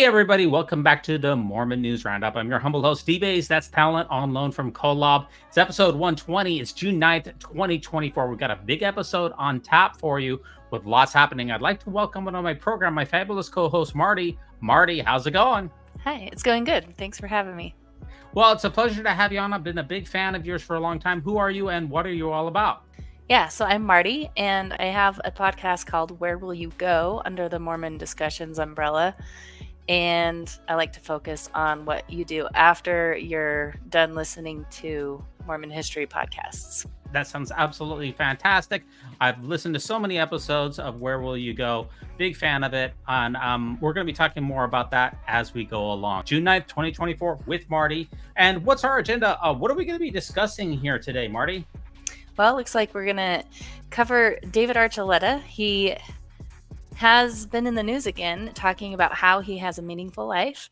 everybody, welcome back to the Mormon News Roundup. I'm your humble host, D-Baze. That's talent on loan from Kolob. It's episode 120. It's June 9th, 2024. We've got a big episode on tap for you with lots happening. I'd like to welcome on my program my fabulous co-host, Marty. Marty, how's it going? Hi, it's going good. Thanks for having me. Well, it's a pleasure to have you on. I've been a big fan of yours for a long time. Who are you and what are you all about? Yeah, so I'm Marty, and I have a podcast called Where Will You Go under the Mormon Discussions umbrella. And I like to focus on what you do after you're done listening to Mormon history podcasts. That sounds absolutely fantastic. I've listened to so many episodes of Where Will You Go? Big fan of it. And we're going to be talking more about that as we go along. June 9th, 2024 with Marty. And what's our agenda? What are we going to be discussing here today, Marty? Well, looks like we're going to cover David Archuleta. He has been in the news again, talking about how he has a meaningful life.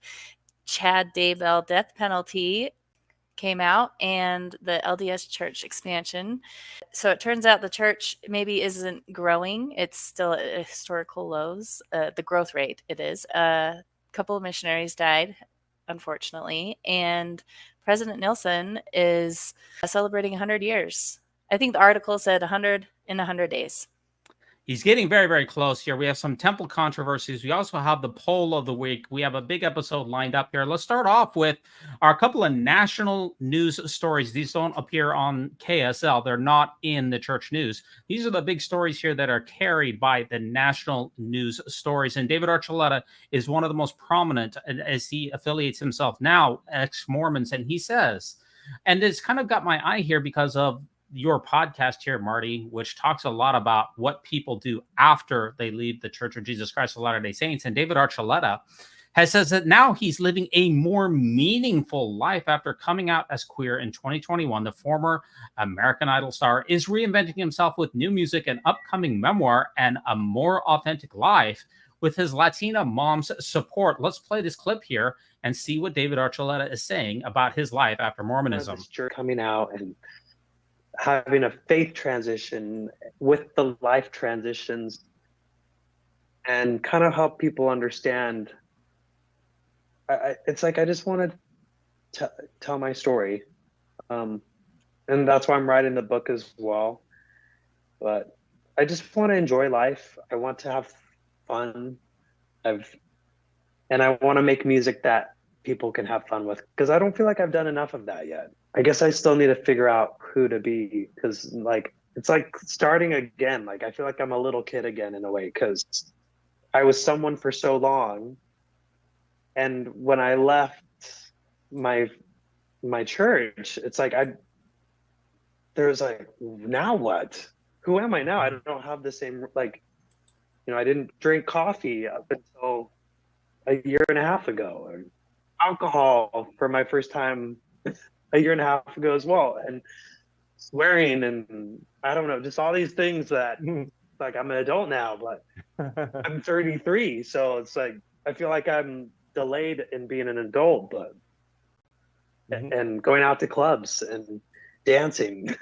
Chad Daybell death penalty came out, and the ldschurch expansion. So it turns out the church maybe isn't growing. It's still at historical lows, the growth rate it is. A couple of missionaries died, unfortunately, and President Nilsson is celebrating 100 years. I think the article said 100 in 100 days. He's getting very, very close here. We have some temple controversies. We also have the poll of the week. We have a big episode lined up here. Let's start off with our couple of national news stories. These don't appear on KSL. They're not in the church news. These are the big stories here that are carried by the national news stories. And David Archuleta is one of the most prominent as he affiliates himself now, ex-Mormons. And he says, and it's kind of got my eye here because of your podcast here, Marty, which talks a lot about what people do after they leave the Church of Jesus Christ of Latter-day Saints. And David Archuleta says that now he's living a more meaningful life after coming out as queer in 2021. The former American Idol star is reinventing himself with new music, an upcoming memoir, and a more authentic life with his Latina mom's support. Let's play this clip here and see what David Archuleta is saying about his life after Mormonism. Coming out and having a faith transition with the life transitions and kind of help people understand. It's like I just want to tell my story, and that's why I'm writing the book as well. But I just want to enjoy life. I want to have fun. And I want to make music that people can have fun with, because I don't feel like I've done enough of that yet. I guess I still need to figure out who to be, because it's like starting again. Like I feel like I'm a little kid again in a way, because I was someone for so long, and when I left my church, it's like there's like, now what? Who am I now? I don't have the same, like, I didn't drink coffee up until a year and a half ago, or alcohol for my first time a year and a half ago as well, and swearing, and I don't know, just all these things that like I'm an adult now, but I'm 33, so it's like I feel like I'm delayed in being an adult, but and going out to clubs and dancing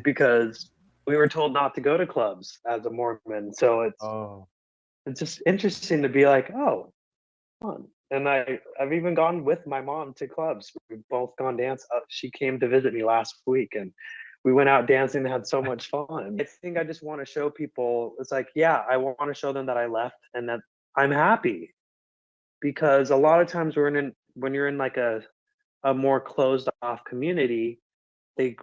because we were told not to go to clubs as a Mormon. So it's just interesting to be like, oh, fun. And I've even gone with my mom to clubs. We've both gone dance. She came to visit me last week, and we went out dancing and had so much fun. I think I just want to show people, it's like, yeah, I want to show them that I left and that I'm happy. Because a lot of times when you're in like a more closed off community, a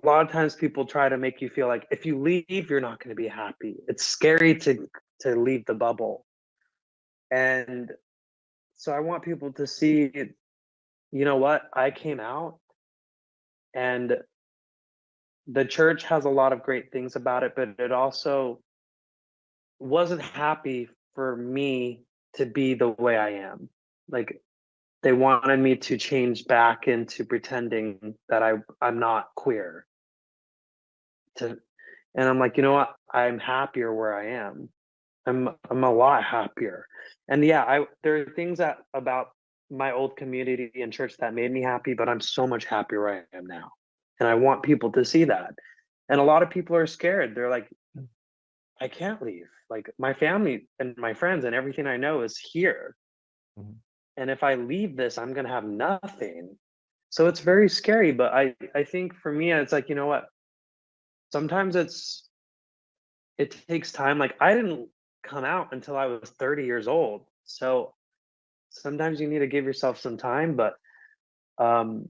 lot of times people try to make you feel like if you leave, you're not going to be happy. It's scary to leave the bubble. And so I want people to see, you know what, I came out, and the church has a lot of great things about it, but it also wasn't happy for me to be the way I am. Like they wanted me to change back into pretending that I'm not queer. And I'm like, you know what, I'm happier where I am. I'm a lot happier. And yeah, there are things about my old community and church that made me happy, but I'm so much happier where I am now. And I want people to see that. And a lot of people are scared. They're like, I can't leave. Like my family and my friends and everything I know is here. Mhm. And if I leave this, I'm going to have nothing. So it's very scary. But I think for me, it's like, you know what? Sometimes it takes time. Like I didn't come out until I was 30 years old. So sometimes you need to give yourself some time. But um,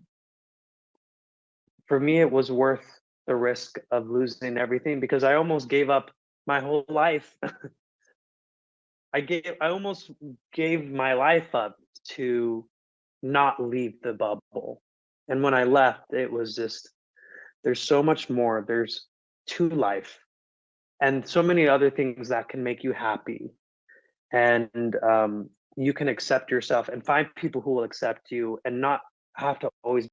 for me, it was worth the risk of losing everything because I almost gave up my whole life. I almost gave my life up to not leave the bubble. And when I left, it was just there's so much more. There's to life and so many other things that can make you happy. And you can accept yourself and find people who will accept you and not have to always.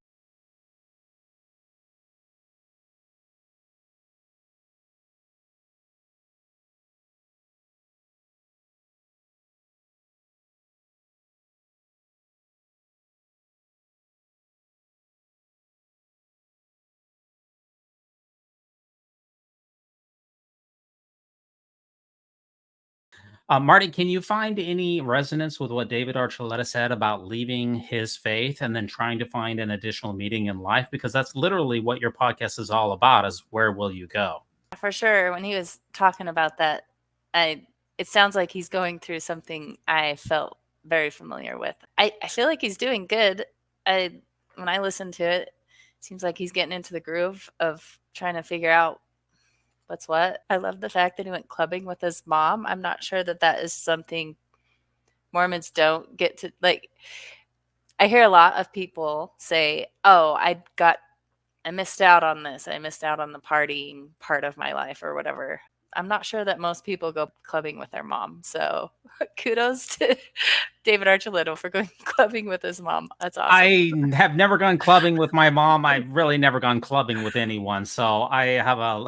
Marty, can you find any resonance with what David Archuleta said about leaving his faith and then trying to find an additional meaning in life? Because that's literally what your podcast is all about, is where will you go? For sure. When he was talking about that, it sounds like he's going through something I felt very familiar with. I feel like he's doing good. When I listen to it, it seems like he's getting into the groove of trying to figure out what's what. I love the fact that he went clubbing with his mom. I'm not sure that that is something Mormons don't get to, like, I hear a lot of people say, "Oh, I missed out on this. I missed out on the partying part of my life," or whatever. I'm not sure that most people go clubbing with their mom. So kudos to David Archuleta for going clubbing with his mom. That's awesome. I have never gone clubbing with my mom. I've really never gone clubbing with anyone. So I have a,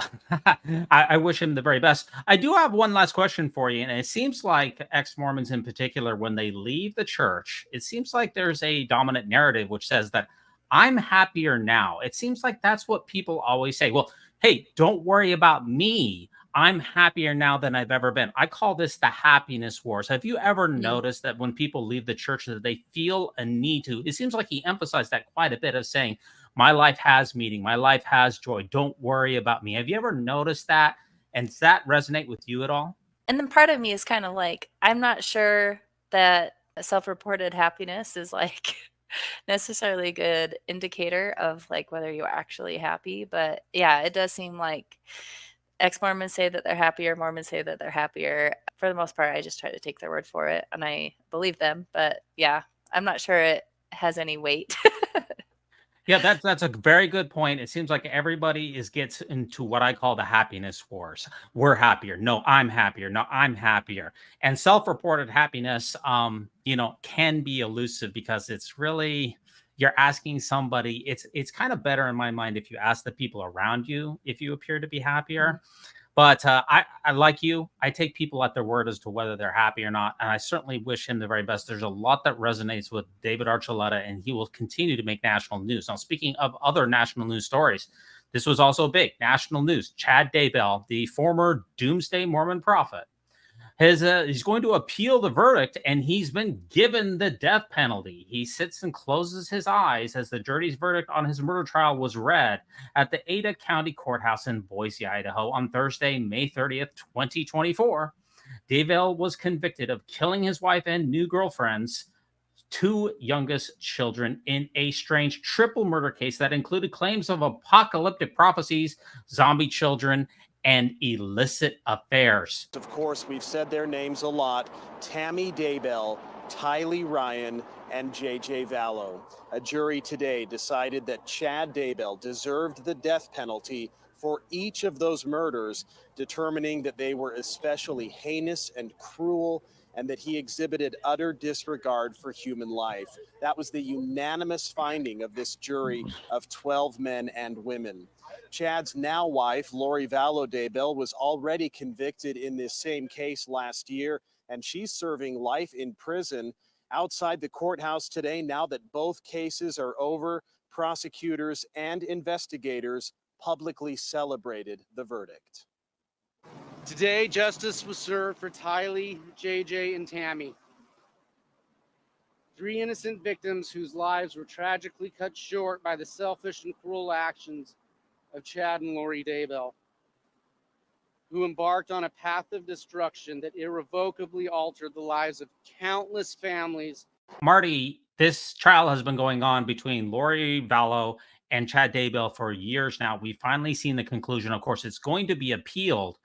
I wish him the very best. I do have one last question for you. And it seems like ex-Mormons in particular, when they leave the church, it seems like there's a dominant narrative which says that I'm happier now. It seems like that's what people always say. Well, hey, don't worry about me. I'm happier now than I've ever been. I call this the happiness wars. Have you ever noticed that when people leave the church that they feel a need to? It seems like he emphasized that quite a bit of saying, my life has meaning, my life has joy. Don't worry about me. Have you ever noticed that? And does that resonate with you at all? And then part of me is kind of like, I'm not sure that self-reported happiness is like necessarily a good indicator of like whether you're actually happy. But yeah, it does seem like ex-Mormons say that they're happier, Mormons say that they're happier. For the most part, I just try to take their word for it and I believe them. But yeah, I'm not sure it has any weight. Yeah, that's a very good point. It seems like everybody gets into what I call the happiness wars. We're happier. No, I'm happier. No, I'm happier. And self-reported happiness, can be elusive because it's really you're asking somebody. It's kind of better in my mind if you ask the people around you if you appear to be happier. But I like you. I take people at their word as to whether they're happy or not, and I certainly wish him the very best. There's a lot that resonates with David Archuleta, and he will continue to make national news. Now, speaking of other national news stories, this was also big national news. Chad Daybell, the former Doomsday Mormon prophet, he's going to appeal the verdict, and he's been given the death penalty. He sits and closes his eyes as the jury's verdict on his murder trial was read at the Ada County Courthouse in Boise, Idaho, on Thursday, May 30th, 2024. Daybell was convicted of killing his wife and new girlfriend's two youngest children in a strange triple murder case that included claims of apocalyptic prophecies, zombie children, and illicit affairs. Of course, we've said their names a lot: Tammy Daybell, Tylee Ryan, and J.J. Vallow. A jury today decided that Chad Daybell deserved the death penalty for each of those murders, determining that they were especially heinous and cruel, and that he exhibited utter disregard for human life. That was the unanimous finding of this jury of 12 men and women. Chad's now wife, Lori Vallow Daybell, was already convicted in this same case last year, and she's serving life in prison. Outside the courthouse today, now that both cases are over, prosecutors and investigators publicly celebrated the verdict. Today, justice was served for Tylee, JJ, and Tammy. 3 innocent victims whose lives were tragically cut short by the selfish and cruel actions of Chad and Lori Daybell, who embarked on a path of destruction that irrevocably altered the lives of countless families. Marty, this trial has been going on between Lori Vallow and Chad Daybell for years now. We've finally seen the conclusion. Of course, it's going to be appealed.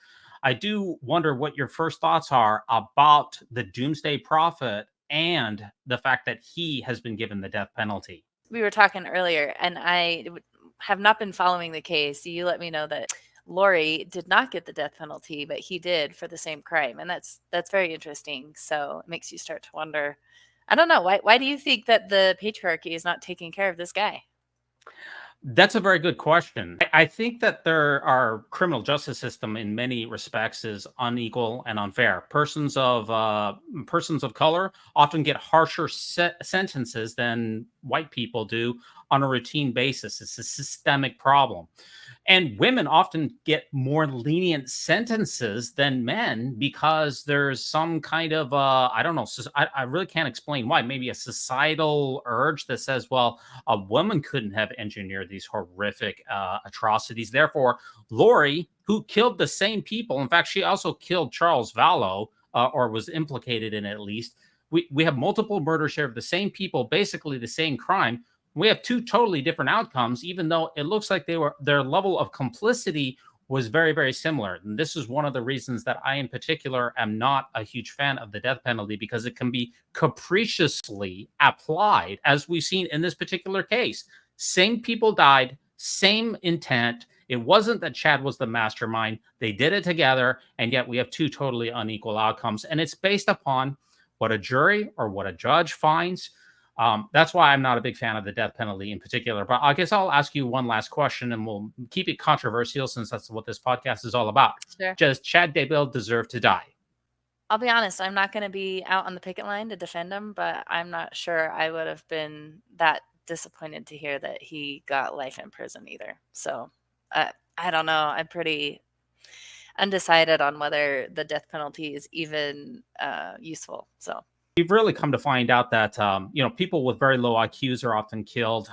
I do wonder what your first thoughts are about the doomsday prophet and the fact that he has been given the death penalty. We were talking earlier, and I have not been following the case. You let me know that Lori did not get the death penalty, but he did for the same crime, and that's very interesting. So it makes you start to wonder. I don't know, why do you think that the patriarchy is not taking care of this guy? That's a very good question. I think that our criminal justice system in many respects is unequal and unfair. Persons of color often get harsher sentences than white people do on a routine basis. It's a systemic problem. And women often get more lenient sentences than men because there's some kind of, I don't know, I really can't explain why. Maybe a societal urge that says, well, a woman couldn't have engineered these horrific atrocities. Therefore, Lori, who killed the same people, in fact, she also killed Charles Vallow, or was implicated in it at least. We have multiple murders here of the same people, basically the same crime. We have two totally different outcomes, even though it looks like their level of complicity was very, very similar. And this is one of the reasons that I, in particular, am not a huge fan of the death penalty, because it can be capriciously applied, as we've seen in this particular case. Same people died, same intent. It wasn't that Chad was the mastermind. They did it together, and yet we have two totally unequal outcomes. And it's based upon what a jury or what a judge finds. That's why I'm not a big fan of the death penalty in particular. But I guess I'll ask you one last question, and we'll keep it controversial since that's what this podcast is all about. Sure. Does Chad Daybell deserve to die? I'll be honest, I'm not going to be out on the picket line to defend him, but I'm not sure I would have been that disappointed to hear that he got life in prison either. So I don't know. I'm pretty undecided on whether the death penalty is even useful. So we've really come to find out that people with very low IQs are often killed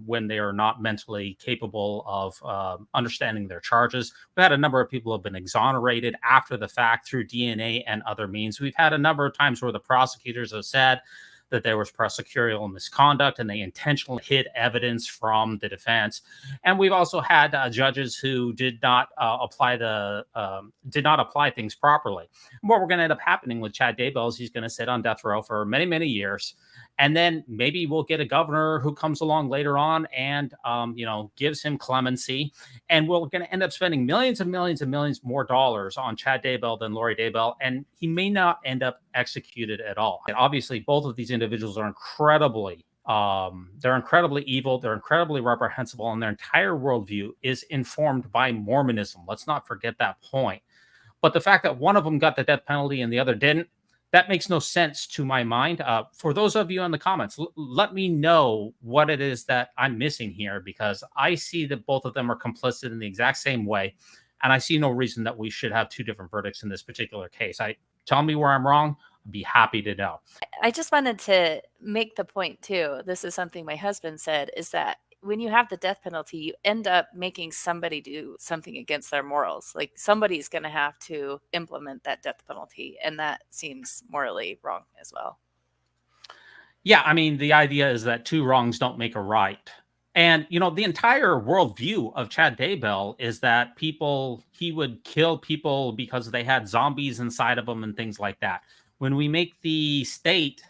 when they are not mentally capable of understanding their charges. We've had a number of people who have been exonerated after the fact through DNA and other means. We've had a number of times where the prosecutors have said that there was prosecutorial misconduct and they intentionally hid evidence from the defense. And we've also had judges who did not apply things properly. And what we're going to end up happening with Chad Daybell is he's going to sit on death row for many, many years. And then maybe we'll get a governor who comes along later on and, gives him clemency. And we're going to end up spending millions and millions and millions more dollars on Chad Daybell than Lori Daybell. And he may not end up executed at all. And obviously, both of these individuals are incredibly evil. They're incredibly reprehensible. And their entire worldview is informed by Mormonism. Let's not forget that point. But the fact that one of them got the death penalty and the other didn't, that makes no sense to my mind. For those of you in the comments, let me know what it is that I'm missing here, because I see that both of them are complicit in the exact same way. And I see no reason that we should have two different verdicts in this particular case. Tell me where I'm wrong. I'd be happy to know. I just wanted to make the point too. This is something my husband said, is that when you have the death penalty, you end up making somebody do something against their morals. Like somebody's going to have to implement that death penalty. And that seems morally wrong as well. Yeah, I mean, the idea is that two wrongs don't make a right. And, the entire worldview of Chad Daybell is that he would kill people because they had zombies inside of them and things like that. When we make the state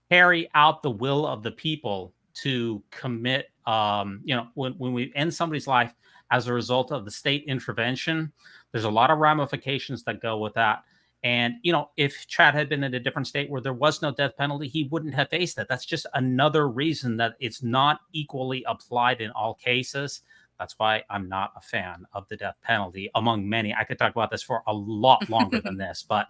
carry out the will of the people to commit, when we end somebody's life as a result of the state intervention, there's a lot of ramifications that go with that. And, if Chad had been in a different state where there was no death penalty, he wouldn't have faced it. That's just another reason that it's not equally applied in all cases. That's why I'm not a fan of the death penalty, among many. I could talk about this for a lot longer than this. But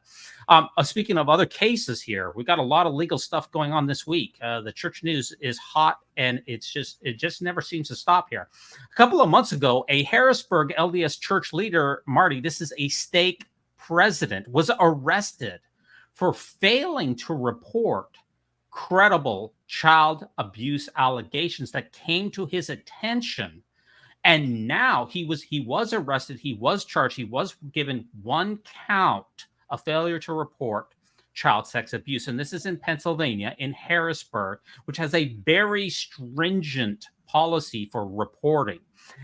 speaking of other cases here, we got a lot of legal stuff going on this week. The church news is hot, and it just never seems to stop here. A couple of months ago, a Harrisburg LDS church leader, Marty, this is a stake president, was arrested for failing to report credible child abuse allegations that came to his attention. And now he was arrested, he was charged, he was given one count of failure to report child sex abuse. And this is in Pennsylvania, in Harrisburg, which has a very stringent policy for reporting.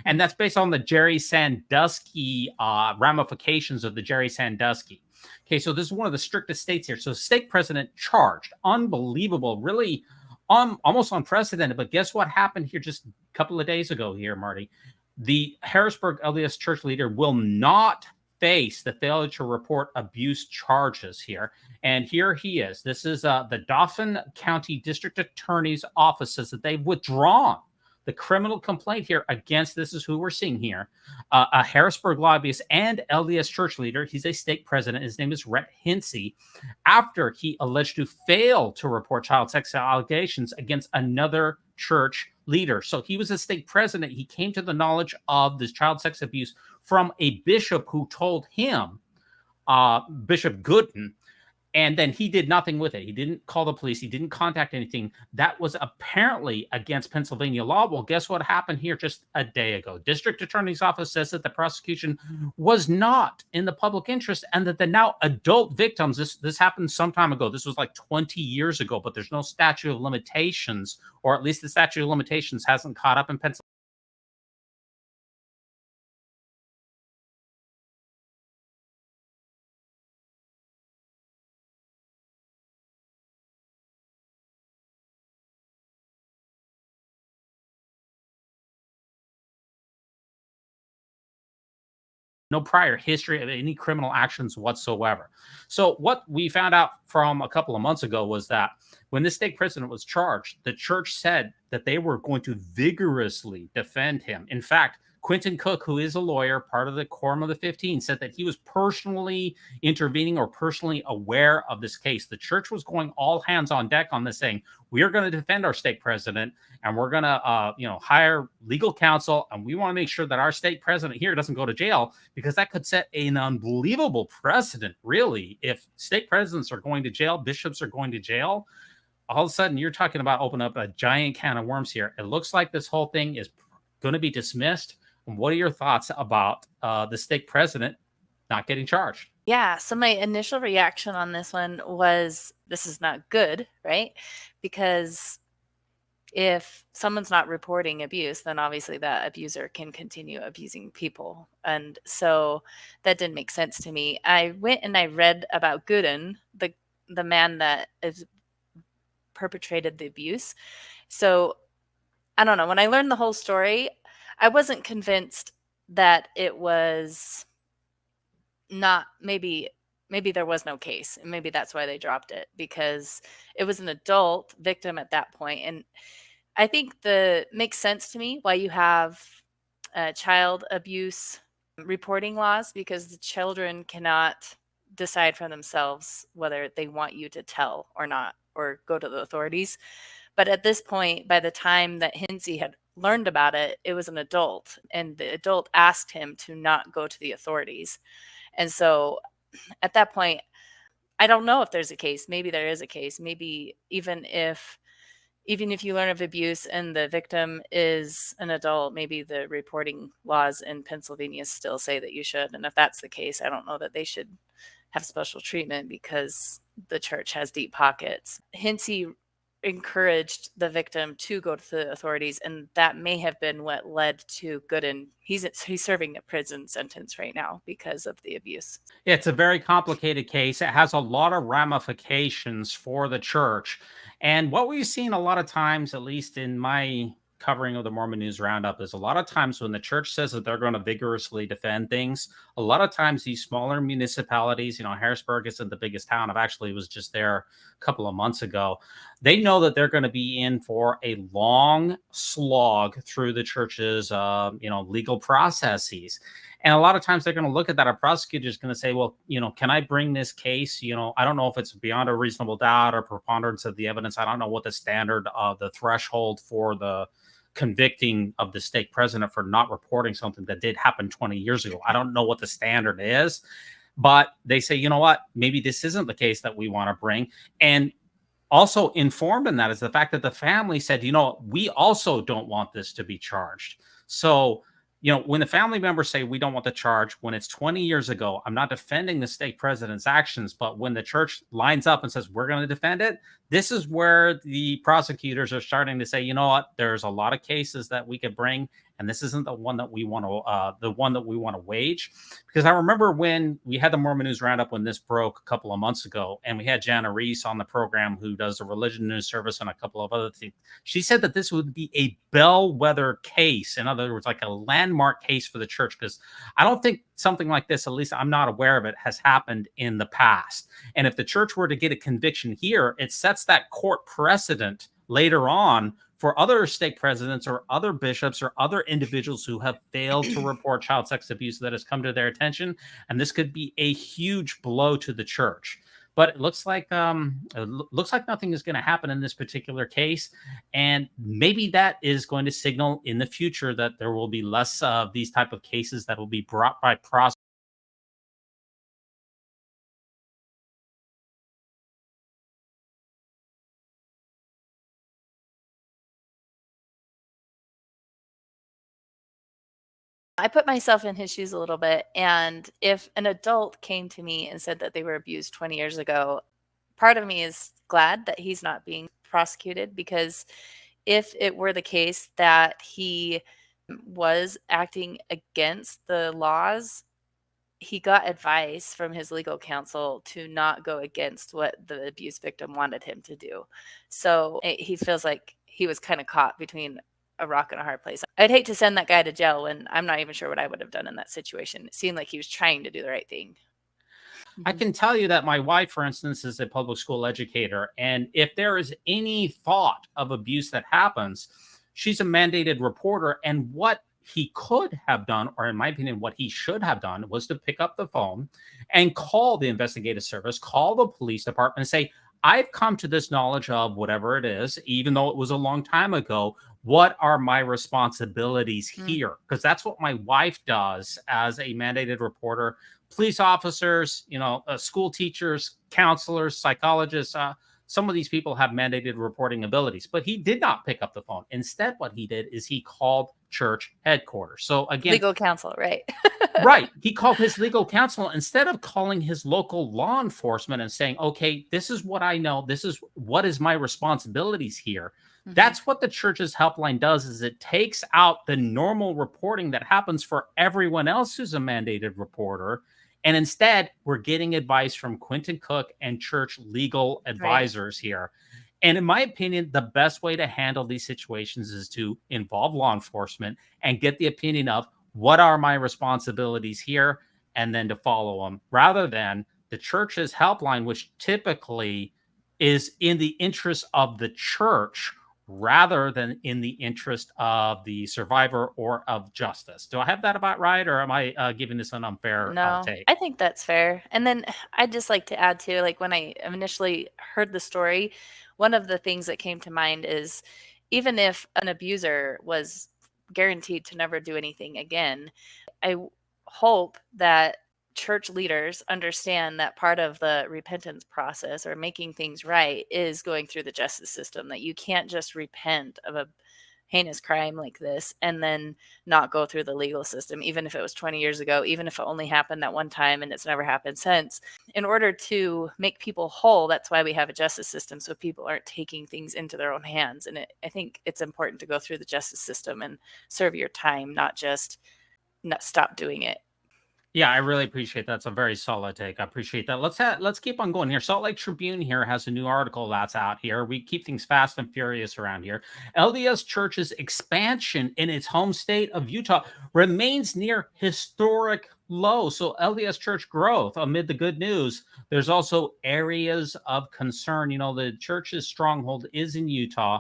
And that's based on the Jerry Sandusky ramifications of the Jerry Sandusky. Okay, so this is one of the strictest states here. So stake president charged. Unbelievable, really almost unprecedented. But guess what happened here just a couple of days ago here, Marty? The Harrisburg LDS church leader will not face the failure to report abuse charges here. And here he is. This is the Dauphin County District Attorney's Office says that they've withdrawn the criminal complaint here against, this is who we're seeing here, a Harrisburg lobbyist and LDS church leader. He's a stake president. His name is Rhett Hinsey, after he alleged to fail to report child sex allegations against another church leader. So he was a stake president. He came to the knowledge of this child sex abuse from a bishop who told him, Bishop Gooden, and then he did nothing with it. He didn't call the police. He didn't contact anything. That was apparently against Pennsylvania law. Well, guess what happened here just a day ago? District Attorney's Office says that the prosecution was not in the public interest and that the now adult victims, this happened some time ago. This was like 20 years ago, but there's no statute of limitations, or at least the statute of limitations hasn't caught up in Pennsylvania. No prior history of any criminal actions whatsoever. So what we found out from a couple of months ago was that when this stake president was charged, the church said that they were going to vigorously defend him. In fact, Quentin Cook, who is a lawyer, part of the Quorum of the 15, said that he was personally intervening or personally aware of this case. The church was going all hands on deck on this, saying, we are going to defend our stake president, and we're going to hire legal counsel, and we want to make sure that our stake president here doesn't go to jail, because that could set an unbelievable precedent, really. If stake presidents are going to jail, bishops are going to jail, all of a sudden you're talking about opening up a giant can of worms here. It looks like this whole thing is going to be dismissed. What are your thoughts about the stake president not getting charged? Yeah, so my initial reaction on this one was, this is not good, right? Because if someone's not reporting abuse, then obviously that abuser can continue abusing people. And so that didn't make sense to me. I went and I read about Gooden, the man that is perpetrated the abuse. So I don't know. When I learned the whole story, I wasn't convinced that it was not, maybe there was no case, and maybe that's why they dropped it, because it was an adult victim at that point. And I think makes sense to me why you have child abuse reporting laws, because the children cannot decide for themselves whether they want you to tell or not, or go to the authorities. But at this point, by the time that Hinsey had learned about it, it was an adult, and the adult asked him to not go to the authorities. And so at that point, I don't know if there's a case. Maybe there is a case. Maybe even if you learn of abuse and the victim is an adult, maybe the reporting laws in Pennsylvania still say that you should. And if that's the case, I don't know that they should have special treatment, because the church has deep pockets. Hinsey encouraged the victim to go to the authorities, and that may have been what led to Gooden. He's serving a prison sentence right now because of the abuse. It's a very complicated case. It has a lot of ramifications for the church. And what we've seen a lot of times, at least in my covering of the Mormon News Roundup, is a lot of times when the church says that they're going to vigorously defend things, a lot of times these smaller municipalities, Harrisburg isn't the biggest town. I actually was just there a couple of months ago. They know that they're going to be in for a long slog through the church's, legal processes. And a lot of times they're going to look at that. A prosecutor is going to say, well, can I bring this case? I don't know if it's beyond a reasonable doubt or preponderance of the evidence. I don't know what the standard of the threshold for the convicting of the stake president for not reporting something that did happen 20 years ago. I don't know what the standard is, but they say, you know what, maybe this isn't the case that we want to bring. And also informed in that is the fact that the family said, we also don't want this to be charged. So, when the family members say we don't want the charge, when it's 20 years ago, I'm not defending the stake president's actions, but when the church lines up and says we're going to defend it, this is where the prosecutors are starting to say, you know what, there's a lot of cases that we could bring, and this isn't the one that we want to wage. Because I remember when we had the Mormon News Roundup when this broke a couple of months ago, and we had Jana Reese on the program who does the religion news service and a couple of other things. She said that this would be a bellwether case. In other words, like a landmark case for the church, because I don't think something like this, at least I'm not aware of it, has happened in the past. And if the church were to get a conviction here, it sets that court precedent later on for other stake presidents or other bishops or other individuals who have failed to report child sex abuse that has come to their attention. And this could be a huge blow to the church. But it looks like nothing is going to happen in this particular case. And maybe that is going to signal in the future that there will be less of these type of cases that will be brought by prosecutors. I put myself in his shoes a little bit, and if an adult came to me and said that they were abused 20 years ago, part of me is glad that he's not being prosecuted, because if it were the case that he was acting against the laws, he got advice from his legal counsel to not go against what the abuse victim wanted him to do. So he feels like he was kind of caught between a rock and a hard place. I'd hate to send that guy to jail when I'm not even sure what I would have done in that situation. It seemed like he was trying to do the right thing. I can tell you that my wife, for instance, is a public school educator. And if there is any thought of abuse that happens, she's a mandated reporter. And what he could have done, or in my opinion, what he should have done, was to pick up the phone and call the investigative service, call the police department and say, I've come to this knowledge of whatever it is, even though it was a long time ago. What are my responsibilities here? Because that's what my wife does as a mandated reporter. Police officers, school teachers, counselors, psychologists, some of these people have mandated reporting abilities, but he did not pick up the phone. Instead, what he did is he called church headquarters. So again, legal counsel, right? Right. He called his legal counsel instead of calling his local law enforcement and saying, okay, this is what I know. This is what is my responsibilities here. Mm-hmm. That's what the church's helpline does, is it takes out the normal reporting that happens for everyone else who's a mandated reporter. And instead, we're getting advice from Quentin Cook and church legal advisors here. And in my opinion, the best way to handle these situations is to involve law enforcement and get the opinion of what are my responsibilities here, and then to follow them, rather than the church's helpline, which typically is in the interest of the church rather than in the interest of the survivor or of justice. Do I have that about right, or am I giving this an unfair take? I think that's fair. And then I'd just like to add too, like when I initially heard the story, one of the things that came to mind is, even if an abuser was guaranteed to never do anything again, I hope that church leaders understand that part of the repentance process, or making things right, is going through the justice system, that you can't just repent of a heinous crime like this and then not go through the legal system, even if it was 20 years ago, even if it only happened that one time and it's never happened since. In order to make people whole, that's why we have a justice system, so people aren't taking things into their own hands. And I think it's important to go through the justice system and serve your time, not just not stop doing it. Yeah, I really appreciate that. It's a very solid take. I appreciate that. Let's keep on going here. Salt Lake Tribune here has a new article that's out here. We keep things fast and furious around here. LDS Church's expansion in its home state of Utah remains near historic low. So LDS Church growth amid the good news. There's also areas of concern. The church's stronghold is in Utah.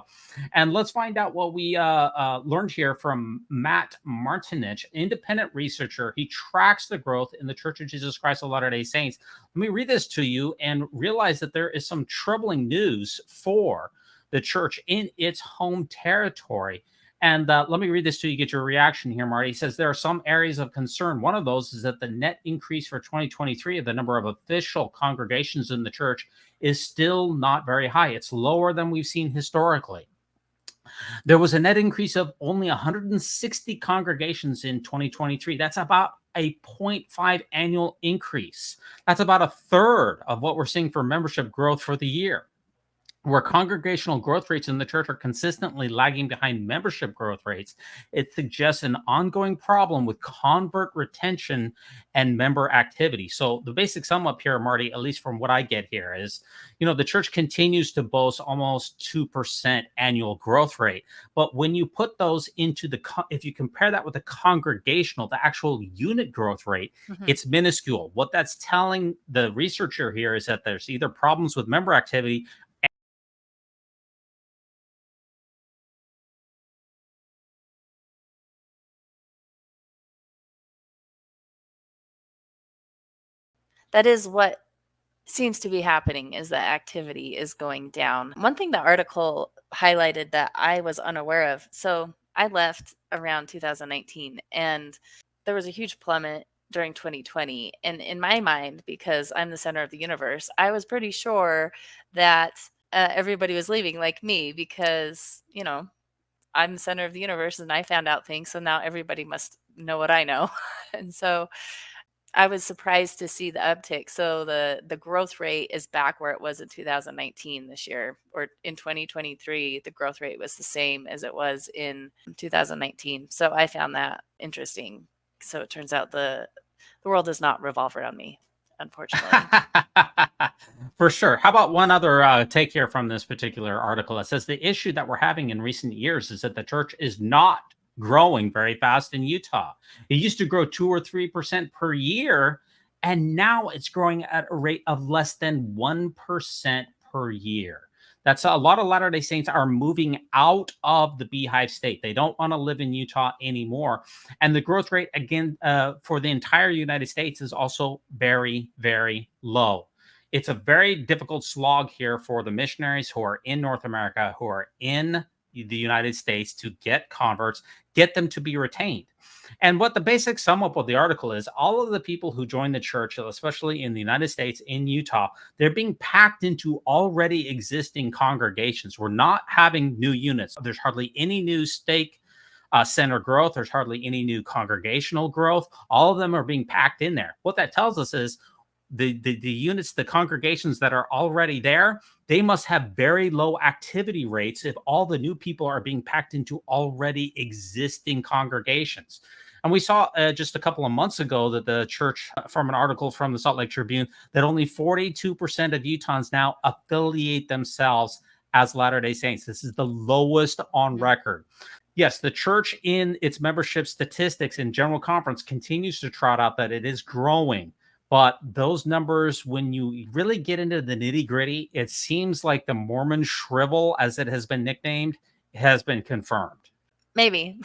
And let's find out what we learned here from Matt Martinich, independent researcher. He tracks the growth in the Church of Jesus Christ of Latter-day Saints. Let me read this to you and realize that there is some troubling news for the church in its home territory. And let me read this to you, get your reaction here, Marty. He says there are some areas of concern. One of those is that the net increase for 2023 of the number of official congregations in the church is still not very high. It's lower than we've seen historically. There was a net increase of only 160 congregations in 2023. That's about a 0.5 annual increase. That's about a third of what we're seeing for membership growth for the year. Where congregational growth rates in the church are consistently lagging behind membership growth rates, it suggests an ongoing problem with convert retention and member activity. So the basic sum up here, Marty, at least from what I get here, is, the church continues to boast almost 2% annual growth rate. But when you put those into if you compare that with the congregational, the actual unit growth rate, it's minuscule. What that's telling the researcher here is that there's either problems with member activity. That is what seems to be happening, is that activity is going down. One thing the article highlighted that I was unaware of. So I left around 2019 and there was a huge plummet during 2020. And in my mind, because I'm the center of the universe, I was pretty sure that everybody was leaving like me because, I'm the center of the universe and I found out things. So now everybody must know what I know. And so I was surprised to see the uptick. So the growth rate is back where it was in 2019 this year, or in 2023, the growth rate was the same as it was in 2019. So I found that interesting. So it turns out the world does not revolve around me, unfortunately. For sure. How about one other take here from this particular article? It says the issue that we're having in recent years is that the church is not growing very fast in Utah. It used to grow 2 or 3% per year, and now it's growing at a rate of less than 1% per year. That's a lot of Latter-day Saints are moving out of the beehive state. They don't want to live in Utah anymore. And the growth rate, again, for the entire United States is also very, very low. It's a very difficult slog here for the missionaries who are in North America, who are in the United States, to get converts, get them to be retained. And what the basic sum up of the article is, all of the people who join the church, especially in the United States, in Utah, they're being packed into already existing congregations. We're not having new units. There's hardly any new stake center growth. There's hardly any new congregational growth. All of them are being packed in there. What that tells us is the units, the congregations that are already there, they must have very low activity rates if all the new people are being packed into already existing congregations. And we saw just a couple of months ago that the church, from an article from the Salt Lake Tribune, that only 42% of Utahns now affiliate themselves as Latter-day Saints. This is the lowest on record. Yes, the church in its membership statistics in General Conference continues to trot out that it is growing. But those numbers, when you really get into the nitty gritty, it seems like the Mormon shrivel, as it has been nicknamed, has been confirmed. Maybe.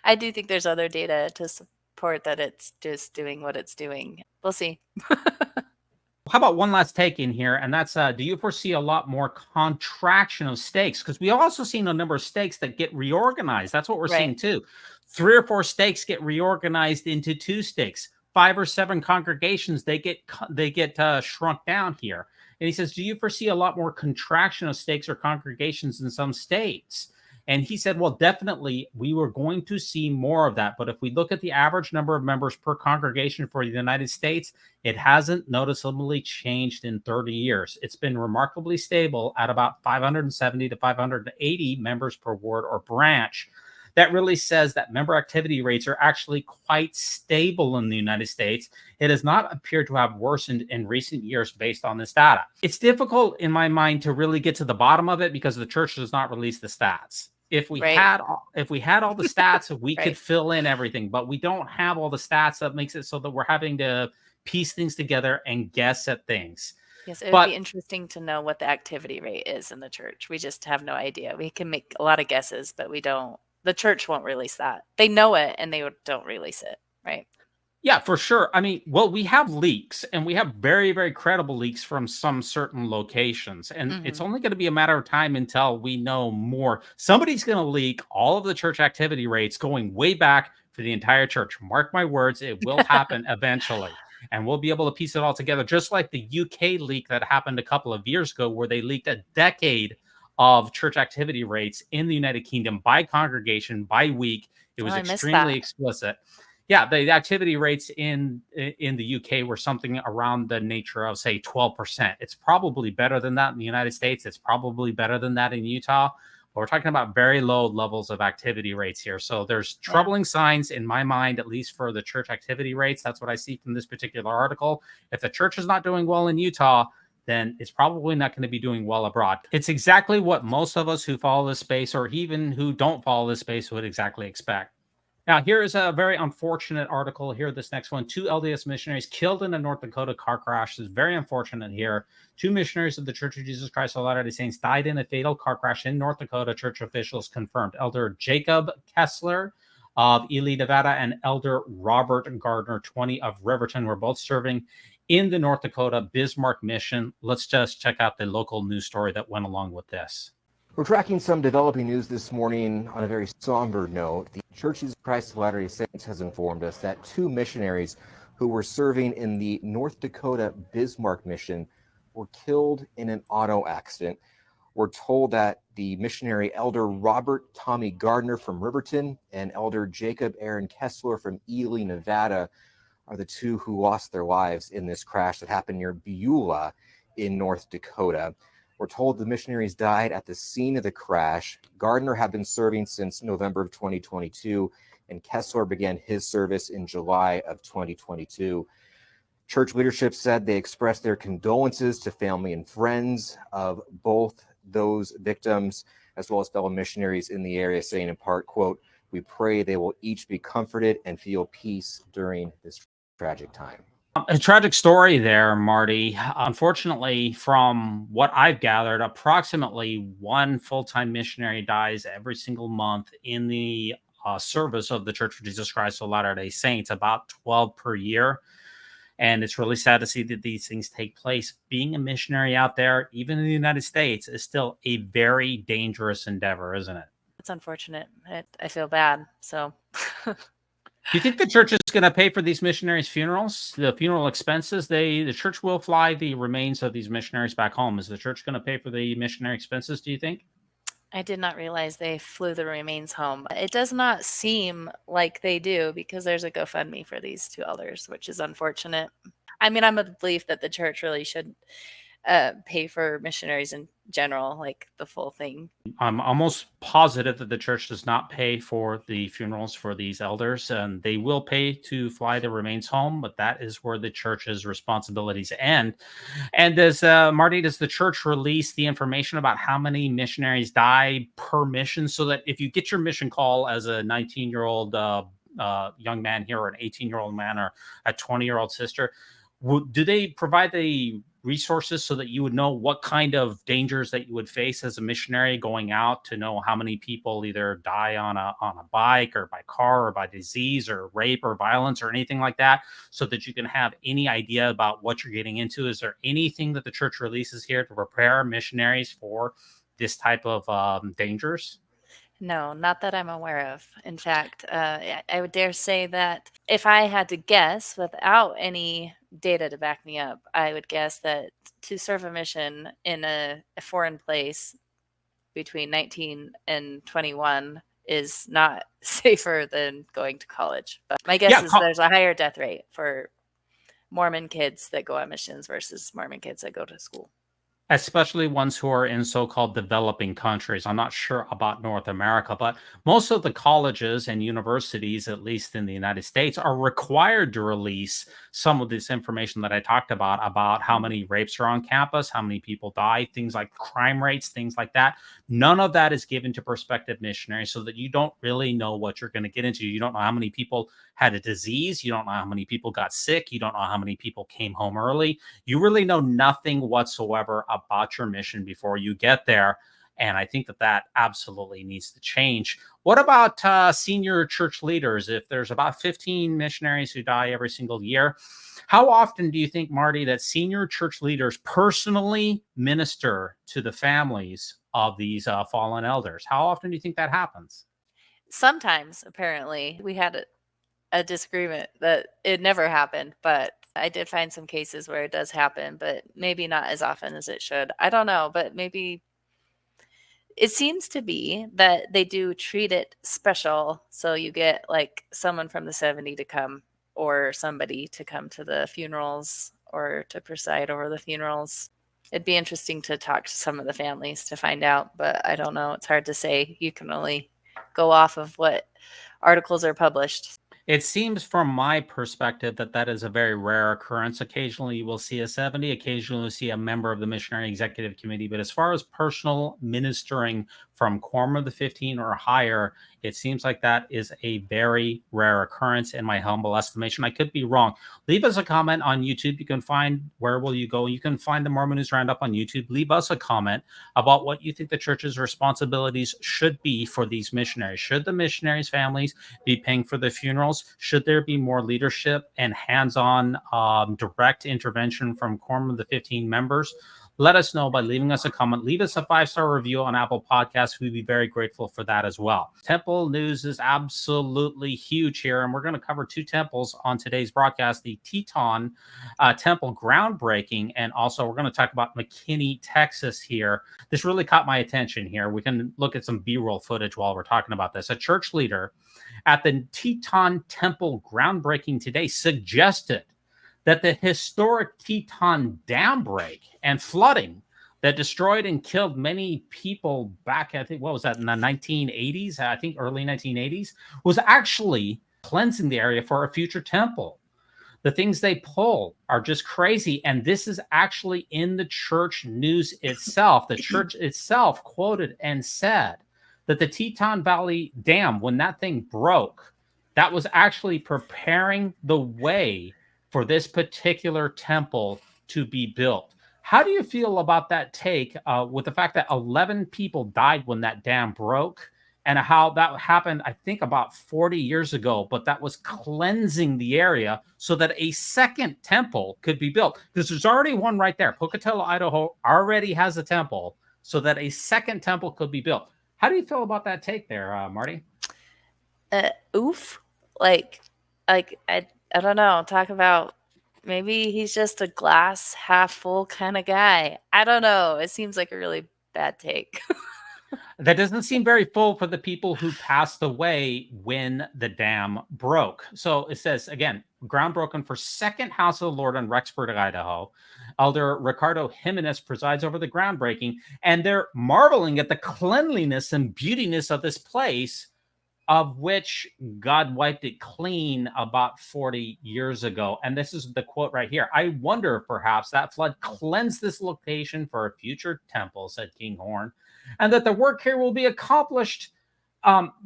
I do think there's other data to support that it's just doing what it's doing. We'll see. How about one last take in here? And that's, do you foresee a lot more contraction of stakes? Because we also seen a number of stakes that get reorganized. That's what we're seeing too. 3 or 4 stakes get reorganized into 2 stakes. 5 or 7 congregations, they get shrunk down here. And he says, do you foresee a lot more contraction of stakes or congregations in some states? And he said, well, definitely we were going to see more of that. But if we look at the average number of members per congregation for the United States, it hasn't noticeably changed in 30 years. It's been remarkably stable at about 570 to 580 members per ward or branch. That really says that member activity rates are actually quite stable in the United States. It has not appeared to have worsened in recent years based on this data. It's difficult in my mind to really get to the bottom of it because the church does not release the stats. If we had all the stats, we could fill in everything, but we don't have all the stats. That makes it so that we're having to piece things together and guess at things. Yes, it would be interesting to know what the activity rate is in the church. We just have no idea. We can make a lot of guesses, but we don't. The church won't release that. They know it and they don't release it, right? Yeah, for sure. I mean, well, we have leaks and we have very, very credible leaks from some certain locations. And it's Hmm. only going to be a matter of time until we know more. Somebody's going to leak all of the church activity rates going way back for the entire church. Mark my words, it will happen eventually. And we'll be able to piece it all together, just like the UK leak that happened a couple of years ago, where they leaked a decade of church activity rates in the United Kingdom by congregation, by week. It Oh, was I missed extremely that. explicit. Yeah, the activity rates in the UK were something around the nature of, say, 12%. It's probably better than that in the United States. It's probably better than that in Utah. But we're talking about very low levels of activity rates here. So there's Yeah. troubling signs in my mind, at least for the church activity rates. That's what I see from this particular article. If the church is not doing well in Utah, then it's probably not going to be doing well abroad. It's exactly what most of us who follow this space, or even who don't follow this space, would exactly expect. Now, here is a very unfortunate article. Here, this next one. 2 LDS missionaries killed in a North Dakota car crash. This is very unfortunate here. 2 missionaries of the Church of Jesus Christ of Latter-day Saints died in a fatal car crash in North Dakota, church officials confirmed. Elder Jacob Kessler of Ely, Nevada, and Elder Robert Gardner, 20, of Riverton, were both serving in the North Dakota Bismarck mission. Let's just check out the local news story that went along with this. We're tracking some developing news this morning on a very somber note. The Church of Jesus Christ of Latter-day Saints has informed us that 2 missionaries who were serving in the North Dakota Bismarck mission were killed in an auto accident. We're told that the missionary Elder Robert Tommy Gardner from Riverton and Elder Jacob Aaron Kessler from Ely, Nevada, are the 2 who lost their lives in this crash that happened near Beulah in North Dakota. We're told the missionaries died at the scene of the crash. Gardner had been serving since November of 2022, and Kessler began his service in July of 2022. Church leadership said they expressed their condolences to family and friends of both those victims, as well as fellow missionaries in the area, saying in part, quote, "We pray they will each be comforted and feel peace during this tragic time." A tragic story there, Marty. Unfortunately, from what I've gathered, approximately 1 full-time missionary dies every single month in the service of the Church of Jesus Christ of Latter-day Saints, about 12 per year. And it's really sad to see that these things take place. Being a missionary out there, even in the United States, is still a very dangerous endeavor, isn't it? It's unfortunate. I feel bad. So Do you think the church is going to pay for these missionaries' funerals, the funeral expenses? The church will fly the remains of these missionaries back home. Is the church going to pay for the missionary expenses, do you think? I did not realize they flew the remains home. It does not seem like they do, because there's a GoFundMe for these 2 elders, which is unfortunate. I mean, I'm of the belief that the church really should pay for missionaries in general, like the full thing. I'm almost positive that the church does not pay for the funerals for these elders, and they will pay to fly the remains home, but that is where the church's responsibilities end. And does Marty, does the church release the information about how many missionaries die per mission, so that if you get your mission call as a 19-year-old young man here, or an 18-year-old man, or a 20-year-old sister, do they provide the resources so that you would know what kind of dangers that you would face as a missionary going out, to know how many people either die on a bike, or by car, or by disease, or rape, or violence, or anything like that, so that you can have any idea about what you're getting into? Is there anything that the church releases here to prepare missionaries for this type of dangers? No, not that I'm aware of. In fact, I would dare say that if I had to guess without any data to back me up, I would guess that to serve a mission in a foreign place between 19 and 21 is not safer than going to college. But my guess Yeah, is there's a higher death rate for Mormon kids that go on missions versus Mormon kids that go to school. especially ones who are in so-called developing countries. I'm not sure about North America, but most of the colleges and universities, at least in the United States, are required to release some of this information that I talked about how many rapes are on campus, how many people die, things like crime rates, things like that. None of that is given to prospective missionaries, so that you don't really know what you're going to get into. You don't know how many people had a disease. You don't know how many people got sick. You don't know how many people came home early. You really know nothing whatsoever about your mission before you get there. And I think that absolutely needs to change. What about senior church leaders? If there's about 15 missionaries who die every single year, how often do you think, Marty, that senior church leaders personally minister to the families of these fallen elders? How often do you think that happens? Sometimes, apparently. We had a disagreement that it never happened, but I did find some cases where it does happen, but maybe not as often as it should. I don't know, but maybe it seems to be that they do treat it special. So you get like someone from the 70 to come, or somebody to come to the funerals or to preside over the funerals. It'd be interesting to talk to some of the families to find out, but I don't know. It's hard to say. You can only go off of what articles are published. It seems from my perspective that is a very rare occurrence. Occasionally you will see a 70, occasionally you'll see a member of the Missionary Executive Committee. But as far as personal ministering from Quorum of the 15 or higher, it seems like that is a very rare occurrence in my humble estimation. I could be wrong. Leave us a comment on YouTube. You can find, where will you go? You can find the Mormon News Roundup on YouTube. Leave us a comment about what you think the church's responsibilities should be for these missionaries. Should the missionaries' families be paying for the funerals? Should there be more leadership and hands-on direct intervention from Quorum of the 15 members? Let us know by leaving us a comment. Leave us a 5-star review on Apple Podcasts. We'd be very grateful for that as well. Temple news is absolutely huge here, and we're going to cover 2 temples on today's broadcast, the Teton Temple groundbreaking, and also we're going to talk about McKinney, Texas here. This really caught my attention here. We can look at some B-roll footage while we're talking about this. A church leader at the Teton Temple groundbreaking today suggested that the historic Teton dam break and flooding that destroyed and killed many people back, I think, what was that, in the 1980s? I think early 1980s, was actually cleansing the area for a future temple. The things they pull are just crazy. And this is actually in the church news itself. The church itself quoted and said that the Teton Valley Dam, when that thing broke, that was actually preparing the way for this particular temple to be built. How do you feel about that take with the fact that 11 people died when that dam broke, and how that happened, I think, about 40 years ago, but that was cleansing the area so that a second temple could be built? Because there's already one right there. Pocatello, Idaho already has a temple so that a second temple could be built. How do you feel about that take there, Marty? Oof. Like I don't know. Talk about, maybe he's just a glass half full kind of guy. I don't know. It seems like a really bad take. That doesn't seem very full for the people who passed away when the dam broke. So it says, again, ground broken for Second House of the Lord in Rexburg, Idaho. Elder Ricardo Jimenez presides over the groundbreaking, and they're marveling at the cleanliness and beautiness of this place, of which God wiped it clean about 40 years ago. And this is the quote right here. I wonder if perhaps that flood cleansed this location for a future temple, said King Horn, and that the work here will be accomplished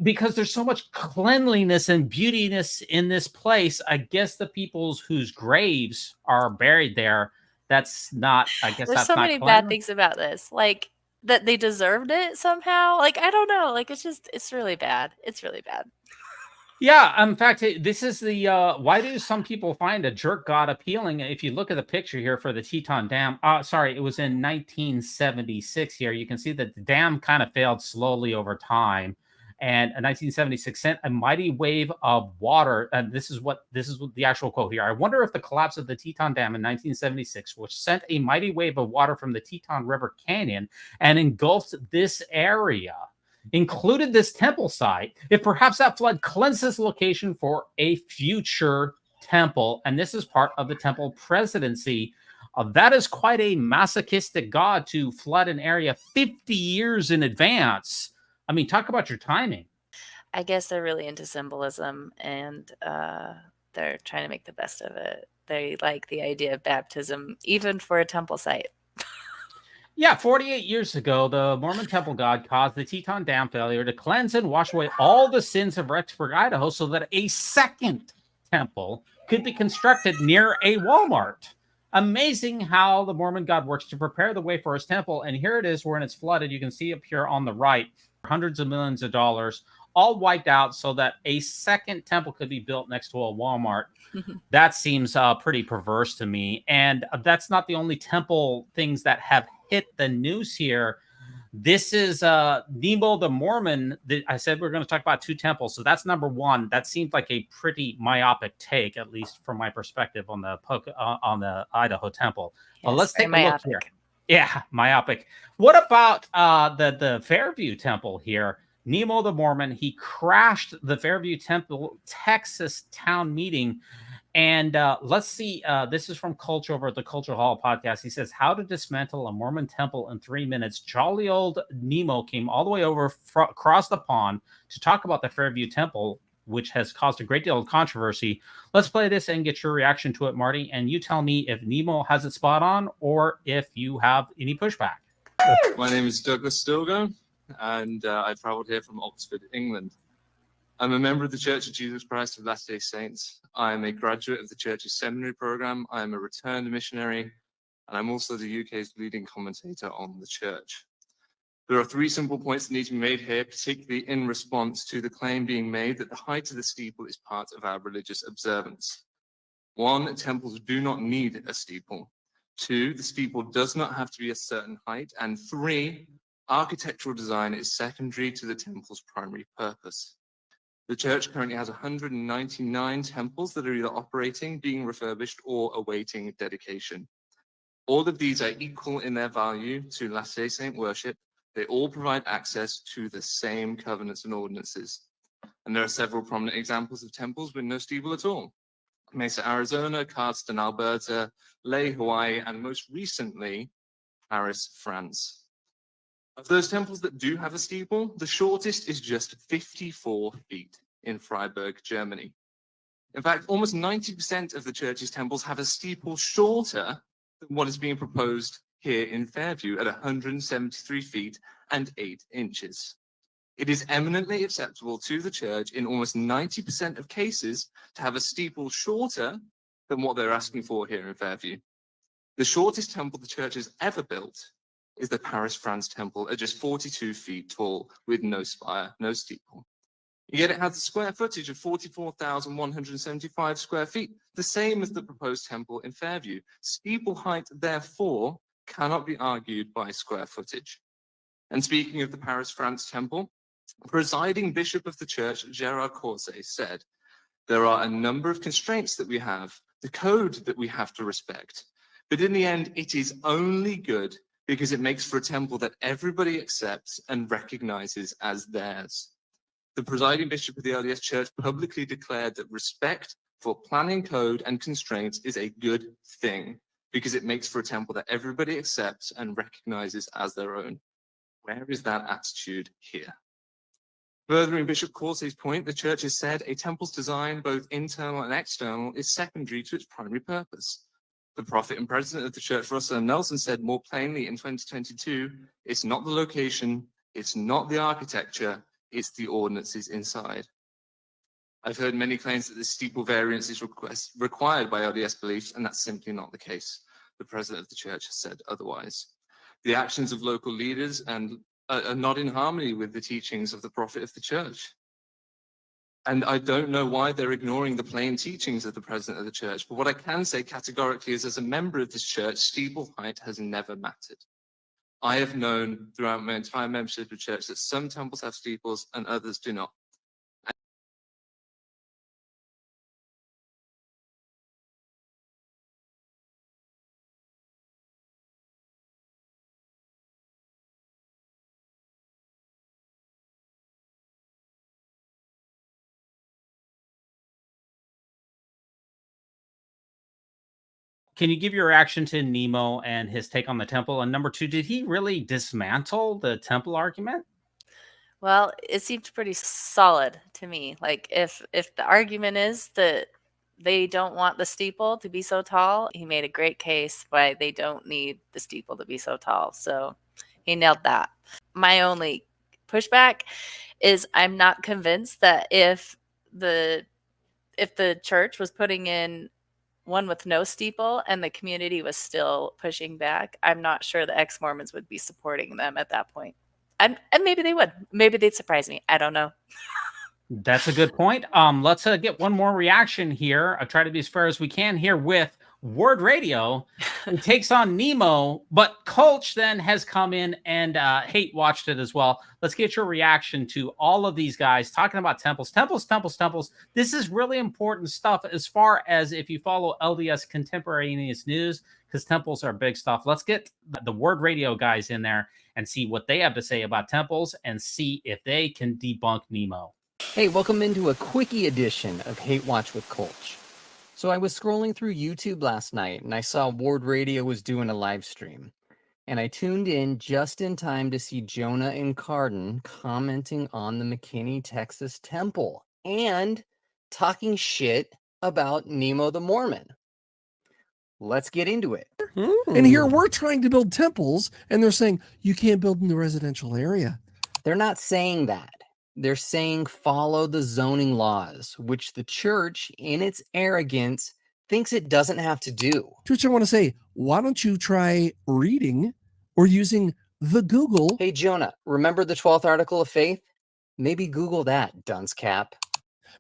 because there's so much cleanliness and beautiness in this place. I guess the peoples whose graves are buried there, that's not, I guess There's that's so not many cleanliness. bad things about this. Like, that they deserved it somehow. Like, I don't know. Like, it's really bad. It's really bad. Yeah, in fact, this is the why do some people find a jerk god appealing? If you look at the picture here for the Teton Dam, sorry, it was in 1976 here. You can see that the dam kind of failed slowly over time. And in 1976 sent a mighty wave of water. And this is what the actual quote here. I wonder if the collapse of the Teton Dam in 1976, which sent a mighty wave of water from the Teton River Canyon and engulfed this area, included this temple site, if perhaps that flood cleansed this location for a future temple. And this is part of the temple presidency. That is quite a masochistic God to flood an area 50 years in advance. I mean, talk about your timing. I guess they're really into symbolism, and they're trying to make the best of it. They like the idea of baptism, even for a temple site. Yeah, 48 years ago, the Mormon temple god caused the Teton Dam failure to cleanse and wash away all the sins of Rexburg, Idaho, so that a second temple could be constructed near a Walmart. Amazing how the Mormon God works to prepare the way for his temple. And here it is when it's flooded. You can see up here on the right, hundreds of millions of dollars, all wiped out so that a second temple could be built next to a Walmart. That seems pretty perverse to me. And that's not the only temple things that have hit the news here. This is Nemo the Mormon. I said we're going to talk about two temples. So that's number one. That seemed like a pretty myopic take, at least from my perspective, on the Idaho temple. But Yes, let's take a very look here. myopic. Yeah, myopic. What about the Fairview Temple here? Nemo the Mormon, he crashed the Fairview Temple, Texas town meeting. And let's see. This is from Culture over at the Culture Hall podcast. He says, "How to dismantle a Mormon temple in 3 minutes." Jolly old Nemo came all the way over across the pond to talk about the Fairview Temple, which has caused a great deal of controversy. Let's play this and get your reaction to it, Marty. And you tell me if Nemo has it spot on or if you have any pushback. My name is Douglas Stilgo, and I traveled here from Oxford, England. I'm a member of the Church of Jesus Christ of Latter-day Saints. I am a graduate of the Church's seminary program. I am a returned missionary, and I'm also the UK's leading commentator on the Church. There are 3 simple points that need to be made here, particularly in response to the claim being made that the height of the steeple is part of our religious observance. 1, temples do not need a steeple. 2, the steeple does not have to be a certain height. And 3, architectural design is secondary to the temple's primary purpose. The church currently has 199 temples that are either operating, being refurbished, or awaiting dedication. All of these are equal in their value to Latter-day Saint worship. They all provide access to the same covenants and ordinances. And there are several prominent examples of temples with no steeple at all. Mesa, Arizona, Cardston, Alberta, Leh, Hawaii, and most recently, Paris, France. Of those temples that do have a steeple, the shortest is just 54 feet in Freiburg, Germany. In fact, almost 90% of the church's temples have a steeple shorter than what is being proposed here in Fairview at 173 feet and 8 inches. It is eminently acceptable to the church in almost 90% of cases to have a steeple shorter than what they're asking for here in Fairview. The shortest temple the church has ever built is the Paris, France temple at just 42 feet tall with no spire, no steeple. Yet it has a square footage of 44,175 square feet, the same as the proposed temple in Fairview. Steeple height, therefore, cannot be argued by square footage. And speaking of the Paris, France temple, presiding bishop of the church, Gérard Corset, said, "There are a number of constraints that we have, the code that we have to respect. But in the end, it is only good because it makes for a temple that everybody accepts and recognizes as theirs." The presiding bishop of the LDS Church publicly declared that respect for planning code and constraints is a good thing because it makes for a temple that everybody accepts and recognizes as their own. Where is that attitude here? Furthering Bishop Corset's point, the church has said a temple's design, both internal and external, is secondary to its primary purpose. The prophet and president of the church, Russell M. Nelson, said more plainly in 2022, it's not the location, it's not the architecture, it's the ordinances inside. I've heard many claims that the steeple variance is required by LDS beliefs, and that's simply not the case. The president of the church has said otherwise. The actions of local leaders are not in harmony with the teachings of the prophet of the church. And I don't know why they're ignoring the plain teachings of the president of the church. But what I can say categorically is, as a member of this church, steeple height has never mattered. I have known throughout my entire membership of the church that some temples have steeples and others do not. Can you give your reaction to Nemo and his take on the temple? And number 2, did he really dismantle the temple argument? Well, it seemed pretty solid to me. Like if the argument is that they don't want the steeple to be so tall, he made a great case why they don't need the steeple to be so tall. So he nailed that. My only pushback is I'm not convinced that if the church was putting in one with no steeple and the community was still pushing back, I'm not sure the ex-Mormons would be supporting them at that point. And maybe they would. Maybe they'd surprise me. I don't know. That's a good point. Let's get one more reaction here. I'll try to be as fair as we can here with Word Radio. It takes on Nemo, but Coach then has come in and hate watched it as well. Let's get your reaction to all of these guys talking about temples. This is really important stuff as far as if you follow LDS contemporaneous news, because temples are big stuff. Let's get the Word Radio guys in there and see what they have to say about temples and see if they can debunk Nemo. Hey, welcome into a quickie edition of Hate Watch with Colch. So I was scrolling through YouTube last night and I saw Ward Radio was doing a live stream. And I tuned in just in time to see Jonah and Cardin commenting on the McKinney, Texas temple and talking shit about Nemo the Mormon. Let's get into it. And here we're trying to build temples and they're saying you can't build in the residential area. They're not saying that. They're saying follow the zoning laws, which the church, in its arrogance, thinks it doesn't have to do. To which I want to say, why don't you try reading or using the Google? Hey, Jonah, remember the 12th article of faith? Maybe Google that, dunce cap.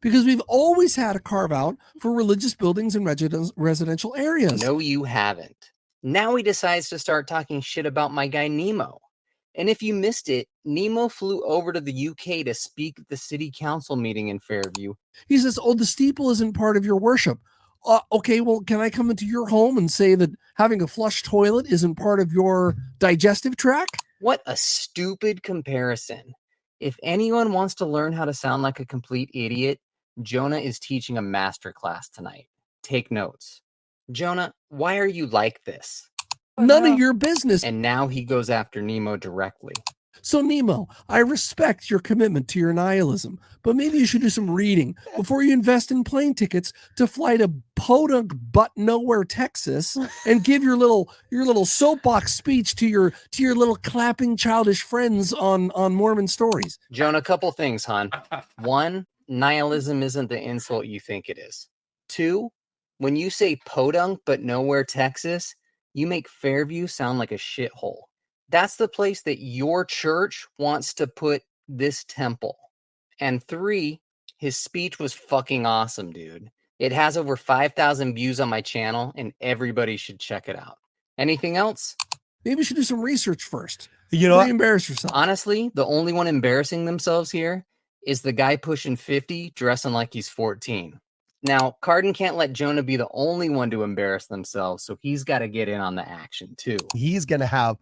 Because we've always had a carve out for religious buildings in residential areas. No, you haven't. Now he decides to start talking shit about my guy Nemo. And if you missed it, Nemo flew over to the UK to speak at the city council meeting in Fairview. He says, oh, the steeple isn't part of your worship. Okay, well, can I come into your home and say that having a flush toilet isn't part of your digestive tract? What a stupid comparison. If anyone wants to learn how to sound like a complete idiot, Jonah is teaching a masterclass tonight. Take notes. Jonah, why are you like this? None of your business. And now he goes after Nemo directly. So Nemo, I respect your commitment to your nihilism, but maybe you should do some reading before you invest in plane tickets to fly to podunk butt nowhere, Texas, and give your little soapbox speech to your little clapping childish friends on Mormon Stories. Jonah, a couple things, hon. One, nihilism isn't the insult you think it is. Two, when you say podunk but nowhere, Texas, you make Fairview sound like a shithole. That's the place that your church wants to put this temple. And three, his speech was fucking awesome, dude. It has over 5,000 views on my channel, and everybody should check it out. Anything else? Maybe you should do some research first. You know what? Embarrass yourself. Honestly, the only one embarrassing themselves here is the guy pushing 50 dressing like he's 14. Now, Cardin can't let Jonah be the only one to embarrass themselves, so he's got to get in on the action too. He's going to have,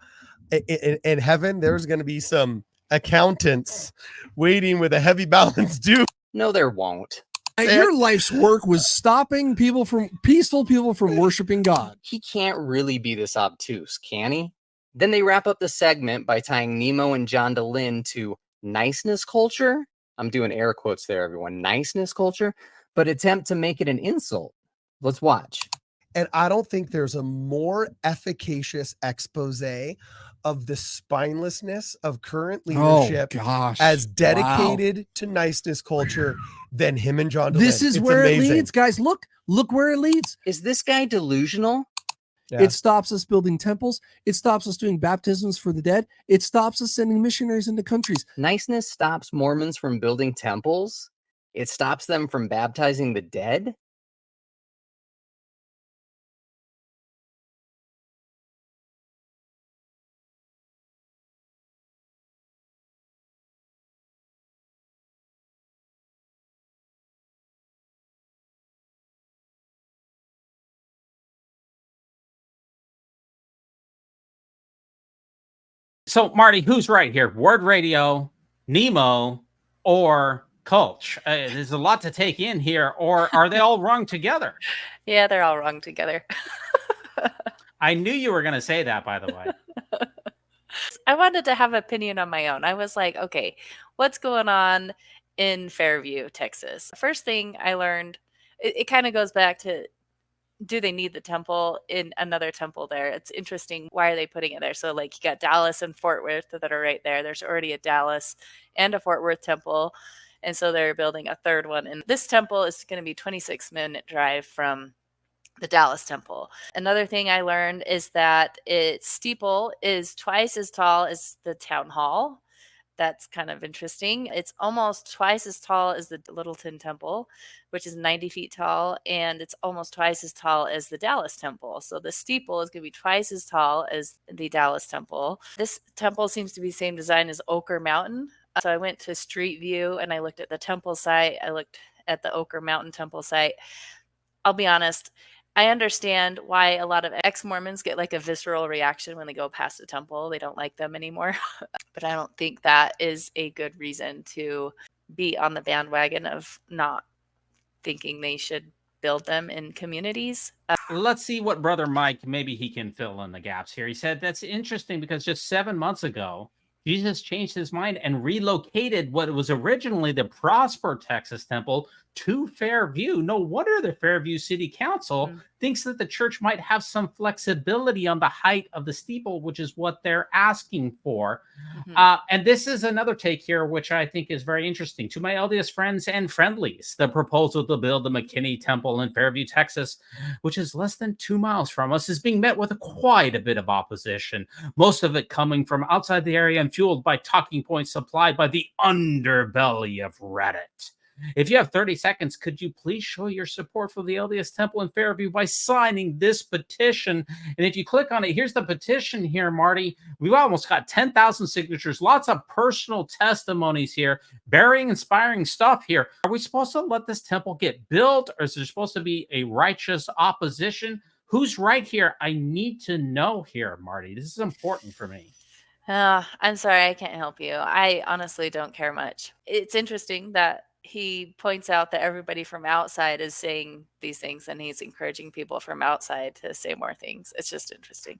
in heaven, there's going to be some accountants waiting with a heavy balance due. No, there won't. Your life's work was stopping peaceful people from worshiping God. He can't really be this obtuse, can he? Then they wrap up the segment by tying Nemo and John DeLynn to niceness culture. I'm doing air quotes there, everyone. Niceness culture, but attempt to make it an insult. Let's watch. And I don't think there's a more efficacious expose of the spinelessness of current leadership as dedicated to niceness culture than him and John DeLynn. This is where it leads, guys. Look where it leads. Is this guy delusional? Yeah. It stops us building temples. It stops us doing baptisms for the dead. It stops us sending missionaries into countries. Niceness stops Mormons from building temples. It stops them from baptizing the dead. So, Marty, who's right here? Word Radio, Nemo, or Culch? There's a lot to take in here. Or are they all wrong together? Yeah, they're all wrong together. I knew you were going to say that, by the way. I wanted to have an opinion on my own. I was like, okay, what's going on in Fairview, Texas? First thing I learned, it kind of goes back to, do they need the temple in another temple there? It's interesting. Why are they putting it there? So like you got Dallas and Fort Worth that are right there. There's already a Dallas and a Fort Worth temple. And so they're building a third one. And this temple is going to be 26-minute drive from the Dallas Temple. Another thing I learned is that its steeple is twice as tall as the town hall. That's kind of interesting. It's almost twice as tall as the Littleton Temple, which is 90 feet tall, and it's almost twice as tall as the Dallas Temple. So the steeple is going to be twice as tall as the Dallas Temple. This temple seems to be the same design as Ochre Mountain. So I went to Street View and I looked at the temple site. I looked at the Ochre Mountain temple site. I'll be honest, I understand why a lot of ex-Mormons get like a visceral reaction when they go past a temple. They don't like them anymore. But I don't think that is a good reason to be on the bandwagon of not thinking they should build them in communities. Let's see what Brother Mike, maybe he can fill in the gaps here. He said, that's interesting because just 7 months ago, Jesus changed his mind and relocated what was originally the Prosper, Texas temple to Fairview. No wonder the Fairview City Council thinks that the church might have some flexibility on the height of the steeple, which is what they're asking for. And this is another take here, which I think is very interesting. To my LDS friends and friendlies, the proposal to build the McKinney Temple in Fairview, Texas, which is less than 2 miles from us, is being met with quite a bit of opposition, most of it coming from outside the area and fueled by talking points supplied by the underbelly of Reddit. If you have 30 seconds, could you please show your support for the LDS Temple in Fairview by signing this petition? And if you click on it, here's the petition here, Marty. We've almost got 10,000 signatures, lots of personal testimonies here, very inspiring stuff here. Are we supposed to let this temple get built, or is there supposed to be a righteous opposition? Who's right here? I need to know here, Marty. This is important for me. I'm sorry, I can't help you. I honestly don't care much. It's interesting that he points out that everybody from outside is saying these things and he's encouraging people from outside to say more things. It's just interesting.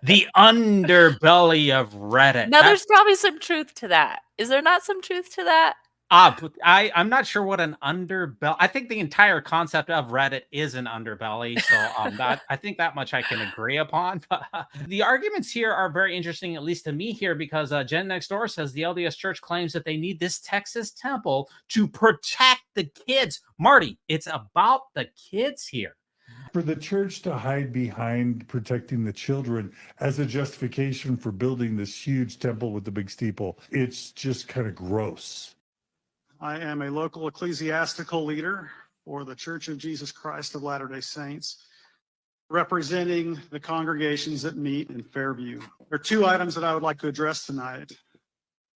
The underbelly of Reddit. Now, there's probably some truth to that. Is there not some truth to that? I'm not sure what an underbelly. I think the entire concept of Reddit is an underbelly. So I think that much I can agree upon. But the arguments here are very interesting, at least to me here, because Jen Next Door says the LDS Church claims that they need this Texas temple to protect the kids. Marty, it's about the kids here. For the church to hide behind protecting the children as a justification for building this huge temple with the big steeple, it's just kind of gross. I am a local ecclesiastical leader for the Church of Jesus Christ of Latter-day Saints, representing the congregations that meet in Fairview. There are two items that I would like to address tonight.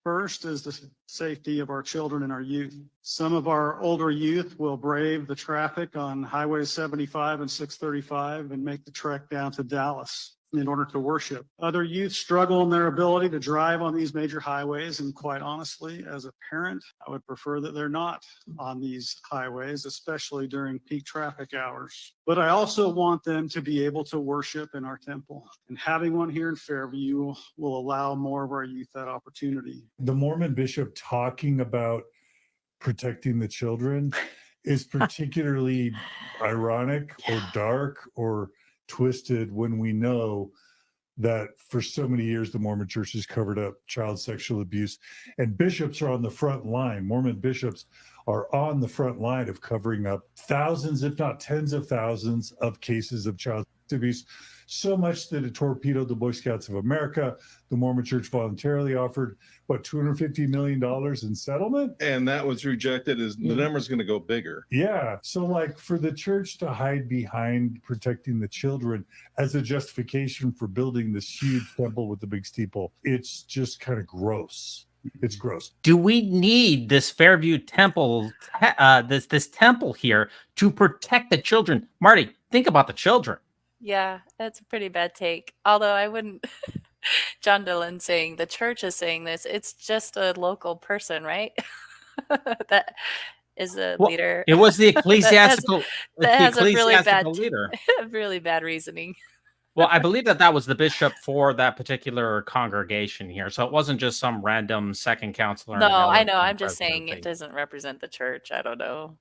First is the safety of our children and our youth. Some of our older youth will brave the traffic on Highway 75 and 635 and make the trek down to Dallas in order to worship. Other youth struggle in their ability to drive on these major highways, and quite honestly, as a parent, I would prefer that they're not on these highways, especially during peak traffic hours. But I also want them to be able to worship in our temple, and having one here in Fairview will allow more of our youth that opportunity. The Mormon bishop talking about protecting the children is particularly ironic or dark or twisted when we know that for so many years the Mormon church has covered up child sexual abuse, and bishops are on the front line. Mormon bishops are on the front line of covering up thousands, if not tens of thousands, of cases of child abuse, so much that it torpedoed the Boy Scouts of America. The Mormon church voluntarily offered, what, $250 million in settlement? And that was rejected. As the number's going to go bigger. Yeah. So like for the church to hide behind protecting the children as a justification for building this huge temple with the big steeple, it's just kind of gross. It's gross. Do we need this Fairview Temple, this temple here to protect the children? Marty, think about the children. Yeah, that's a pretty bad take. Although I wouldn't, John Dillon saying the church is saying this, it's just a local person, right? That is a leader. It was the ecclesiastical, that has a really bad leader. Really bad reasoning. Well, I believe that was the bishop for that particular congregation here. So it wasn't just some random second counselor. No, I know. I'm just saying it doesn't represent the church. I don't know.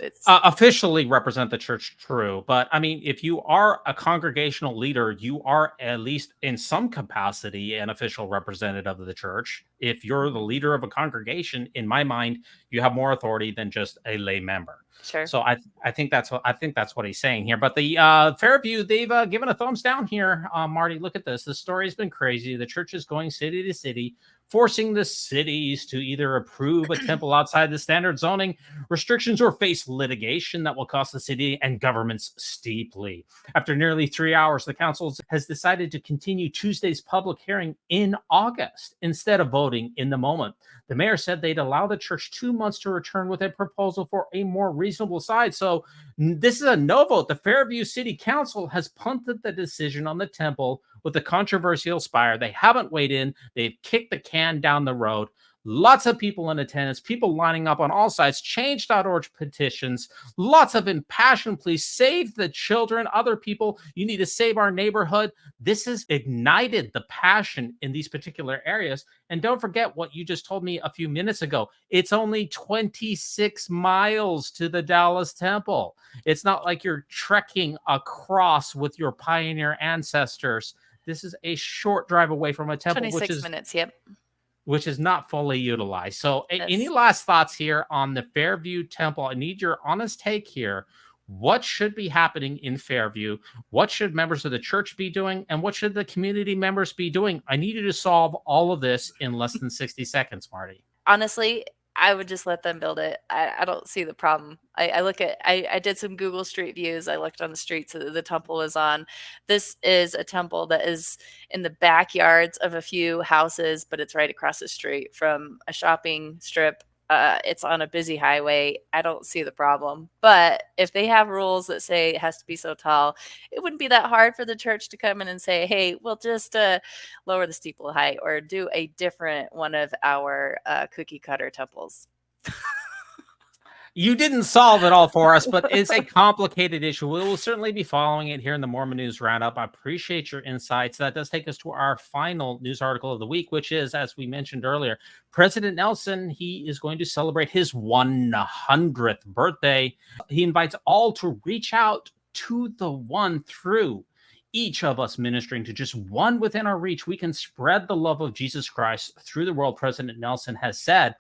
It's officially represent the church, true. But I mean, if you are a congregational leader, you are at least in some capacity an official representative of the church. If you're the leader of a congregation, in my mind, you have more authority than just a lay member. Sure. So I think that's what he's saying here. But the Fairview, they've given a thumbs down here. Marty, look at this. The story has been crazy. The church is going city to city, forcing the cities to either approve a temple outside the standard zoning restrictions or face litigation that will cost the city and governments steeply. After nearly 3 hours, the council has decided to continue Tuesday's public hearing in August instead of voting in the moment. The mayor said they'd allow the church 2 months to return with a proposal for a more reasonable side. So this is a no vote. The Fairview City Council has punted the decision on the temple with the controversial spire. They haven't weighed in. They've kicked the can down the road. Lots of people in attendance, people lining up on all sides, change.org petitions, lots of impassioned pleas, save the children, other people, you need to save our neighborhood. This has ignited the passion in these particular areas. And don't forget what you just told me a few minutes ago. It's only 26 miles to the Dallas Temple. It's not like you're trekking across with your pioneer ancestors. This is a short drive away from a temple, 26 minutes, yep. Which is not fully utilized. So any last thoughts here on the Fairview Temple? I need your honest take here. What should be happening in Fairview? What should members of the church be doing? And what should the community members be doing? I need you to solve all of this in less than 60 seconds, Marty. Honestly, I would just let them build it. I don't see the problem. I did some Google Street Views. I looked on the streets that the temple was on. This is a temple that is in the backyards of a few houses, but it's right across the street from a shopping strip. It's on a busy highway. I don't see the problem. But if they have rules that say it has to be so tall, it wouldn't be that hard for the church to come in and say, hey, we'll just lower the steeple height or do a different one of our cookie cutter temples. You didn't solve it all for us, but it's a complicated issue. We will certainly be following it here in the Mormon News Roundup. I appreciate your insights. That does take us to our final news article of the week, which is, as we mentioned earlier, President Nelson. He is going to celebrate his 100th birthday. He invites all to reach out to the one through each of us ministering to just one within our reach. We can spread the love of Jesus Christ through the world, President Nelson has said.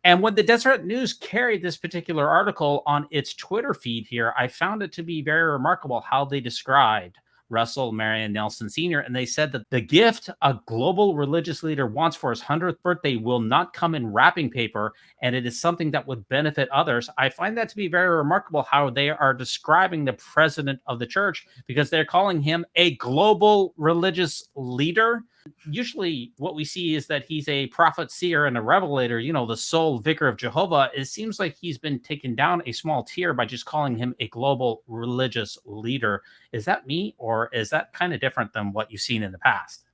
And when the Deseret News carried this particular article on its Twitter feed here, I found it to be very remarkable how they described Russell Marion Nelson Sr. And they said that the gift a global religious leader wants for his 100th birthday will not come in wrapping paper, and it is something that would benefit others. I find that to be very remarkable how they are describing the president of the church, because they're calling him a global religious leader. Usually what we see is that he's a prophet, seer, and a revelator, the sole vicar of Jehovah. It seems like he's been taken down a small tier by just calling him a global religious leader. Is that me, or is that kind of different than what you've seen in the past?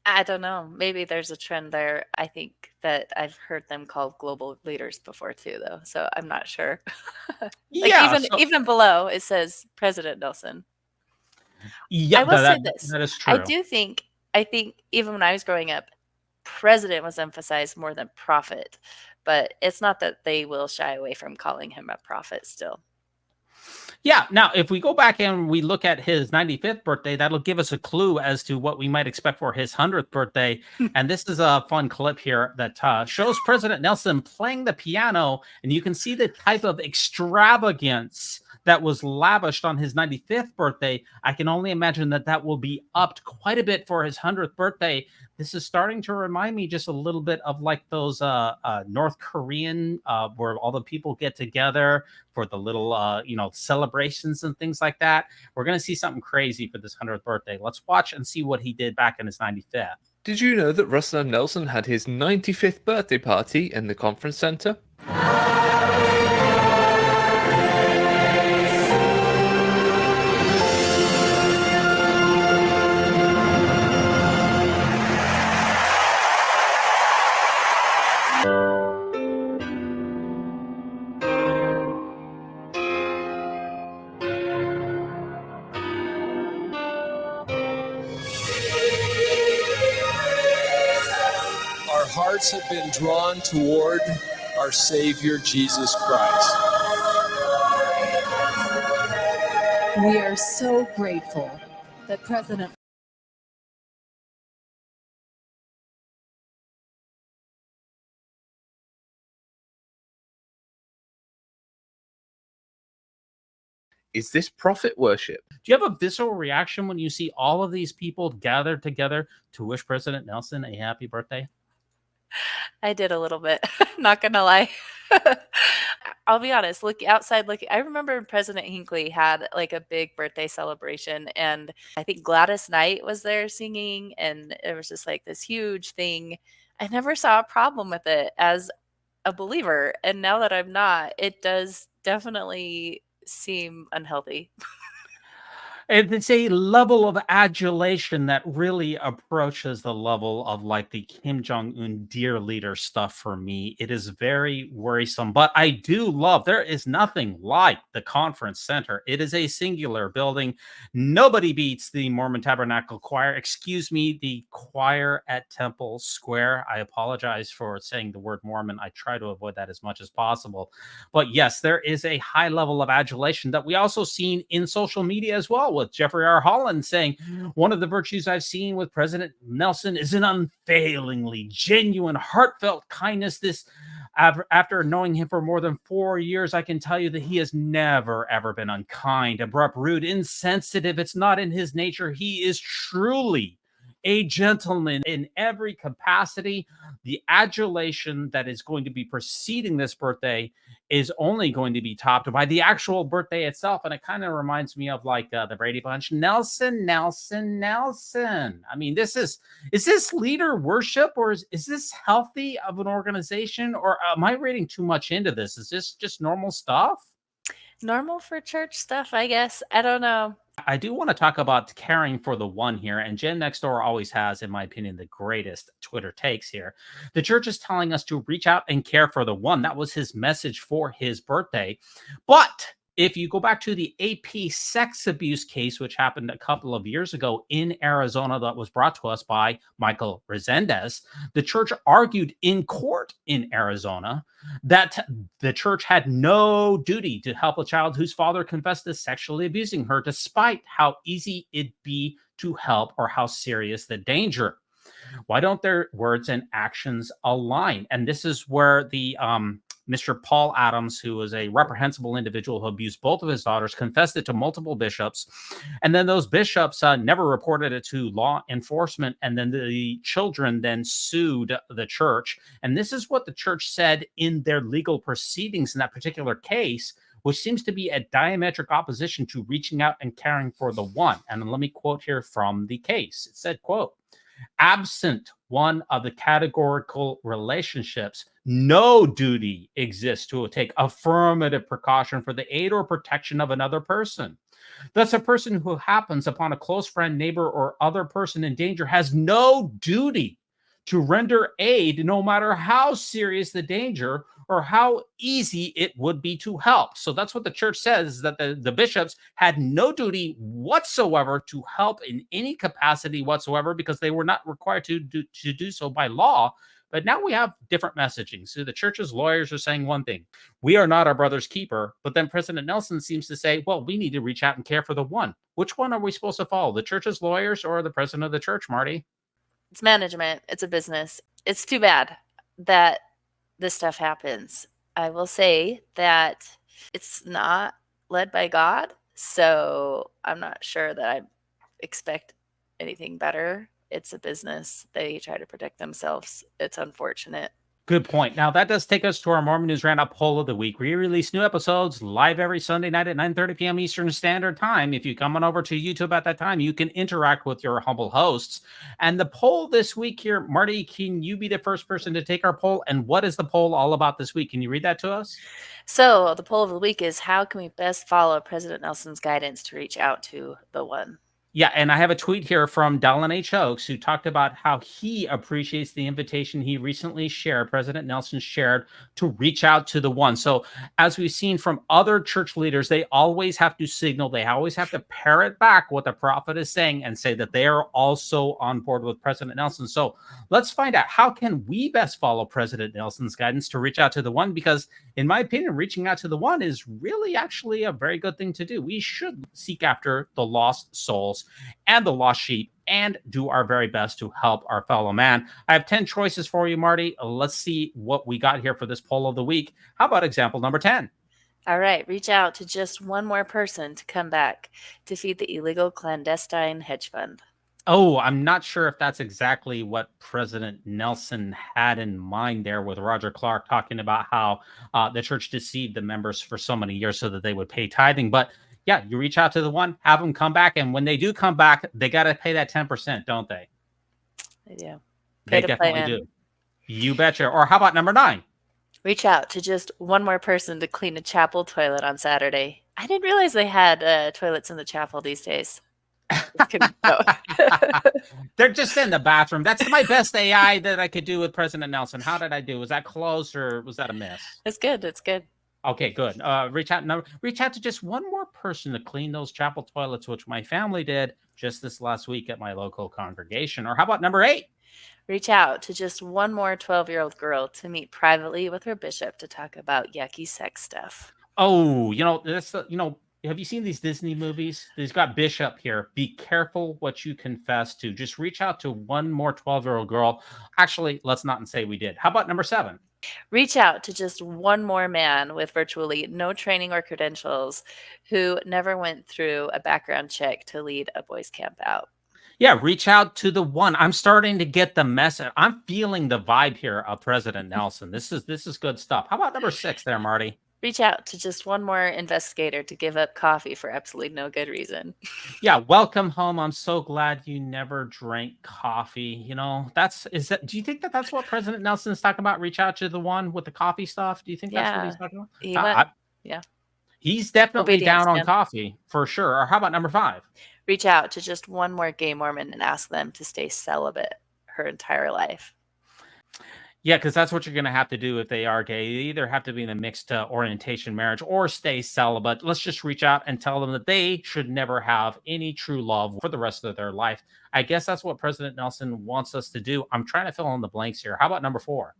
I don't know. Maybe there's a trend there. I think that I've heard them called global leaders before too, though. So I'm not sure. Even below it says President Nelson. Yeah, I will say this. That is true. I think even when I was growing up, president was emphasized more than prophet, but it's not that they will shy away from calling him a prophet still. Yeah. Now, if we go back and we look at his 95th birthday, that'll give us a clue as to what we might expect for his 100th birthday. And this is a fun clip here that shows President Nelson playing the piano, and you can see the type of extravagance that was lavished on his 95th birthday. I can only imagine that will be upped quite a bit for his 100th birthday. This is starting to remind me just a little bit of like those North Korean where all the people get together for the little celebrations and things like that. We're going to see something crazy for this 100th birthday. Let's watch and see what he did back in his 95th. Did you know that Russell M. Nelson had his 95th birthday party in the conference center? Hearts have been drawn toward our Savior Jesus Christ. We are so grateful that President Is this prophet worship? Do you have a visceral reaction when you see all of these people gathered together to wish President Nelson a happy birthday? I did a little bit, not gonna lie. I'll be honest, look outside, I remember President Hinckley had like a big birthday celebration, and I think Gladys Knight was there singing, and it was just like this huge thing. I never saw a problem with it as a believer, and now that I'm not, it does definitely seem unhealthy. It's a level of adulation that really approaches the level of like the Kim Jong-un dear leader stuff for me. It is very worrisome, but I do love, there is nothing like the conference center. It is a singular building. Nobody beats the Mormon Tabernacle Choir. Excuse me, the choir at Temple Square. I apologize for saying the word Mormon. I try to avoid that as much as possible. But yes, there is a high level of adulation that we also seen in social media as well, with Jeffrey R. Holland saying, one of the virtues I've seen with President Nelson is an unfailingly genuine, heartfelt kindness. This, after knowing him for more than 4 years, I can tell you that he has never, ever been unkind, abrupt, rude, insensitive. It's not in his nature. He is truly a gentleman in every capacity. The adulation that is going to be preceding this birthday is only going to be topped by the actual birthday itself. And it kind of reminds me of like the Brady Bunch. Nelson, Nelson, Nelson. I mean, is this leader worship, or is this healthy of an organization, or am I reading too much into this? Is this just normal stuff? Normal for church stuff, I guess. I don't know. I do want to talk about caring for the one here, and Jen Next Door always has, in my opinion, the greatest Twitter takes here. The church is telling us to reach out and care for the one. That was his message for his birthday. But if you go back to the AP sex abuse case, which happened a couple of years ago in Arizona, that was brought to us by Michael Resendez, the church argued in court in Arizona that the church had no duty to help a child whose father confessed to sexually abusing her, despite how easy it'd be to help or how serious the danger. Why don't their words and actions align? And this is where the Mr. Paul Adams, who was a reprehensible individual who abused both of his daughters, confessed it to multiple bishops. And then those bishops never reported it to law enforcement. And then the children then sued the church. And this is what the church said in their legal proceedings in that particular case, which seems to be a diametric opposition to reaching out and caring for the one. And let me quote here from the case. It said, quote, absent one of the categorical relationships, no duty exists to take affirmative precaution for the aid or protection of another person. Thus, a person who happens upon a close friend, neighbor, or other person in danger has no duty to render aid, no matter how serious the danger or how easy it would be to help. So that's what the church says, that the bishops had no duty whatsoever to help in any capacity whatsoever, because they were not required to do so by law. But now we have different messaging. So the church's lawyers are saying one thing: we are not our brother's keeper. But then President Nelson seems to say, well, we need to reach out and care for the one. Which one are we supposed to follow, the church's lawyers or the president of the church, Marty? It's management. It's a business. It's too bad that this stuff happens. I will say that it's not led by God, so I'm not sure that I expect anything better. It's a business. They try to protect themselves. It's unfortunate. Good point. Now, that does take us to our Mormon News Roundup poll of the week. We release new episodes live every Sunday night at 9:30 p.m. Eastern Standard Time. If you come on over to YouTube at that time, you can interact with your humble hosts. And the poll this week here, Marty, can you be the first person to take our poll? And what is the poll all about this week? Can you read that to us? So the poll of the week is, how can we best follow President Nelson's guidance to reach out to the one? Yeah, and I have a tweet here from Dallin H. Oaks, who talked about how he appreciates the invitation he recently shared, President Nelson shared, to reach out to the one. So as we've seen from other church leaders, they always have to signal, they always have to parrot back what the prophet is saying and say that they are also on board with President Nelson. So let's find out, how can we best follow President Nelson's guidance to reach out to the one? Because in my opinion, reaching out to the one is really actually a very good thing to do. We should seek after the lost souls and the lost sheep and do our very best to help our fellow man. I have 10 choices for you, Marty. Let's see what we got here for this poll of the week. How about example number 10? All right, reach out to just one more person to come back to feed the illegal clandestine hedge fund. Oh, I'm not sure if that's exactly what President Nelson had in mind there with Roger Clark talking about how the church deceived the members for so many years so that they would pay tithing. But yeah, you reach out to the one, have them come back. And when they do come back, they got to pay that 10%, don't they? They do. They definitely do. You betcha. Or how about number 9? Reach out to just one more person to clean a chapel toilet on Saturday. I didn't realize they had toilets in the chapel these days. They're just in the bathroom. That's my best AI that I could do with President Nelson. How did I do? Was that close or was that a miss? It's good. It's good. Okay, good. Reach out to just one more person to clean those chapel toilets, which my family did just this last week at my local congregation. Or how about number 8? Reach out to just one more 12-year-old girl to meet privately with her bishop to talk about yucky sex stuff. Oh, have you seen these Disney movies? They've got Bishop here. Be careful what you confess to. Just reach out to one more 12-year-old girl. Actually, let's not say we did. How about number 7? Reach out to just one more man with virtually no training or credentials who never went through a background check to lead a boys' camp out. Yeah, reach out to the one. I'm starting to get the message. I'm feeling the vibe here of President Nelson. This is good stuff. How about number 6 there, Marty? Reach out to just one more investigator to give up coffee for absolutely no good reason. Yeah, welcome home. I'm so glad you never drank coffee. Do you think that's what President Nelson is talking about? Reach out to the one with the coffee stuff. Do you think that's what he's talking about? Yeah. He's definitely Obedience, down on man. coffee for sure. Or how about number 5? Reach out to just one more gay Mormon and ask them to stay celibate her entire life. Yeah, because that's what you're going to have to do if they are gay. They either have to be in a mixed orientation marriage or stay celibate. Let's just reach out and tell them that they should never have any true love for the rest of their life. I guess that's what President Nelson wants us to do. I'm trying to fill in the blanks here. How about number 4?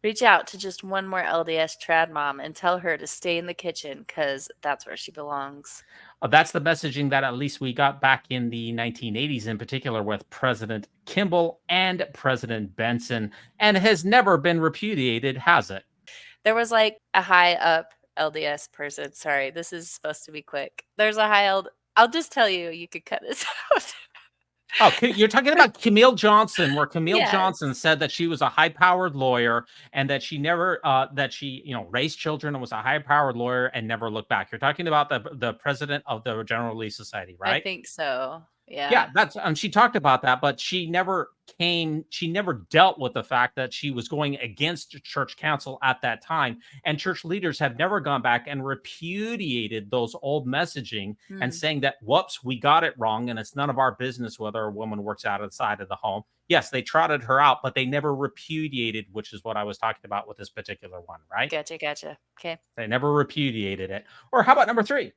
Reach out to just one more LDS trad mom and tell her to stay in the kitchen because that's where she belongs. That's the messaging that at least we got back in the 1980s, in particular with President Kimball and President Benson, and has never been repudiated, has it? There was like a high up LDS person. Sorry, this is supposed to be quick. There's a I'll just tell you, you could cut this out. Oh, you're talking about Camille Johnson, where Camille Yes. Johnson said that she was a high-powered lawyer and that she never, that she, raised children and was a high-powered lawyer and never looked back. You're talking about the president of the General Relief Society, right? I think so. Yeah. Yeah, that's she talked about that, but she never dealt with the fact that she was going against church council at that time, and church leaders have never gone back and repudiated those old messaging and saying that, whoops, we got it wrong and it's none of our business whether a woman works outside of the home. Yes, they trotted her out, but they never repudiated, which is what I was talking about with this particular one, right? Gotcha. Okay. They never repudiated it. Or how about number 3?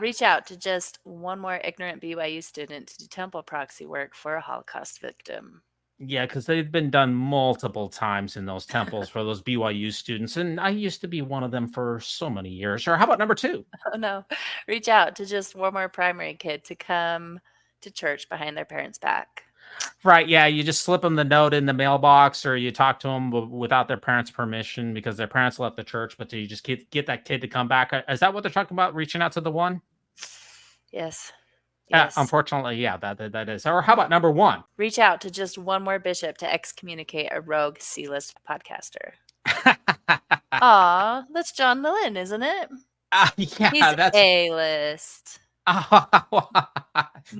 Reach out to just one more ignorant BYU student to do temple proxy work for a Holocaust victim. Yeah, because they've been done multiple times in those temples for those BYU students. And I used to be one of them for so many years. Or how about number 2? Oh, no. Reach out to just one more primary kid to come to church behind their parents' back. Right. Yeah. You just slip them the note in the mailbox or you talk to them without their parents' permission because their parents left the church, but you just get that kid to come back. Is that what they're talking about? Reaching out to the one? Yes. Unfortunately, yeah, that is. Or how about number 1? Reach out to just one more bishop to excommunicate a rogue C-list podcaster. Aw, that's John Lynn, isn't it? Yeah, He's that's A-list.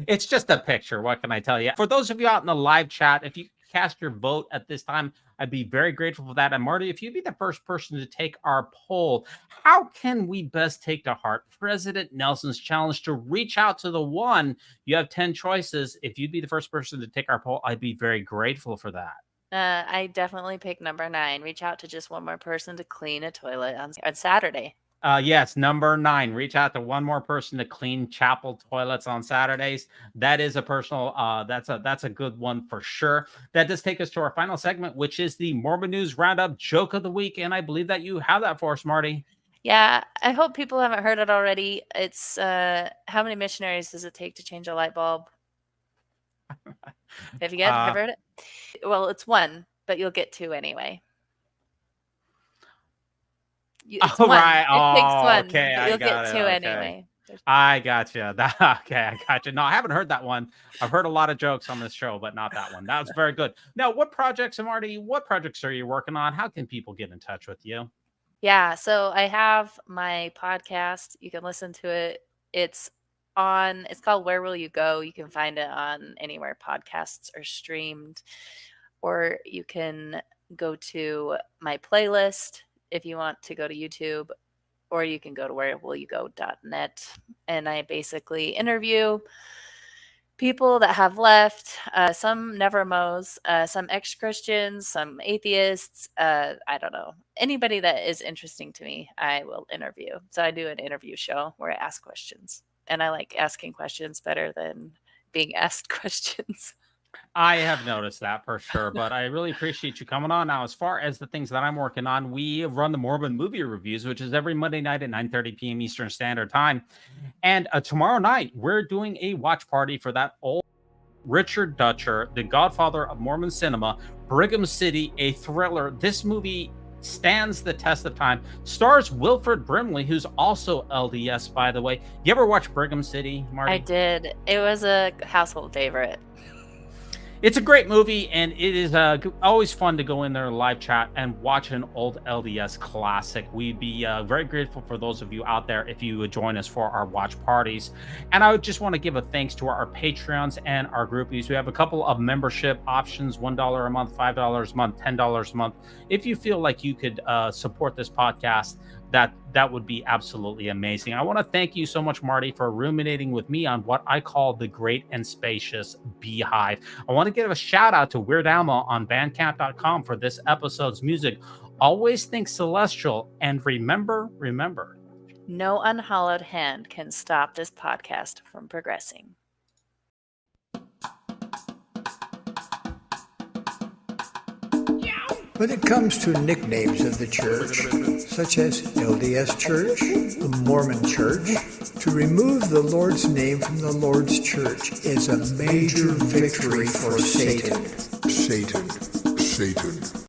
It's just a picture. What can I tell you? For those of you out in the live chat, if you cast your vote at this time, I'd be very grateful for that. And Marty, if you'd be the first person to take our poll, how can we best take to heart President Nelson's challenge to reach out to the one? You have 10 choices. If you'd be the first person to take our poll, I'd be very grateful for that. I definitely pick number 9. Reach out to just one more person to clean a toilet on Saturday. Yes, number 9. Reach out to one more person to clean chapel toilets on Saturdays. That is a personal. That's a good one for sure. That does take us to our final segment, which is the Mormon News Roundup Joke of the Week, and I believe that you have that for us, Marty. Yeah, I hope people haven't heard it already. It's how many missionaries does it take to change a light bulb? Have you guys heard it? Well, it's 1, but you'll get 2 anyway. It's Oh, one. right. It takes Oh, one. okay. But I you'll got get it. two Okay. anyway. I gotcha. Okay, I gotcha. No, I haven't heard that one. I've heard a lot of jokes on this show, but not that one. That was very good. Now, what projects are you working on? How can people get in touch with you? Yeah, so I have my podcast. You can listen to it. It's called Where Will You Go? You can find it on anywhere podcasts are streamed, or you can go to my playlist if you want to go to YouTube, or you can go to wherewillyougo.net, and I basically interview people that have left, some never mows, some ex-Christians, some atheists, I don't know. Anybody that is interesting to me, I will interview. So I do an interview show where I ask questions, and I like asking questions better than being asked questions. I have noticed that for sure, but I really appreciate you coming on. Now, as far as the things that I'm working on, we run the Mormon movie reviews, which is every Monday night at 9:30 p.m. Eastern Standard Time. And tomorrow night, we're doing a watch party for that old Richard Dutcher, the godfather of Mormon cinema, Brigham City, a thriller. This movie stands the test of time. Stars Wilford Brimley, who's also LDS, by the way. You ever watch Brigham City, Marty? I did. It was a household favorite. It's a great movie, and it is always fun to go in there live chat and watch an old LDS classic. We'd be very grateful for those of you out there if you would join us for our watch parties. And I would just want to give a thanks to our Patreons and our groupies. We have a couple of membership options, $1 a month, $5 a month, $10 a month. If you feel like you could support this podcast, that would be absolutely amazing. I want to thank you so much, Marty, for ruminating with me on what I call the great and spacious beehive. I want to give a shout out to Weird Alma on bandcamp.com for this episode's music. Always think celestial, and remember, no unhallowed hand can stop this podcast from progressing. When it comes to nicknames of the church, such as LDS Church, the Mormon Church, to remove the Lord's name from the Lord's church is a major victory for Satan. Satan.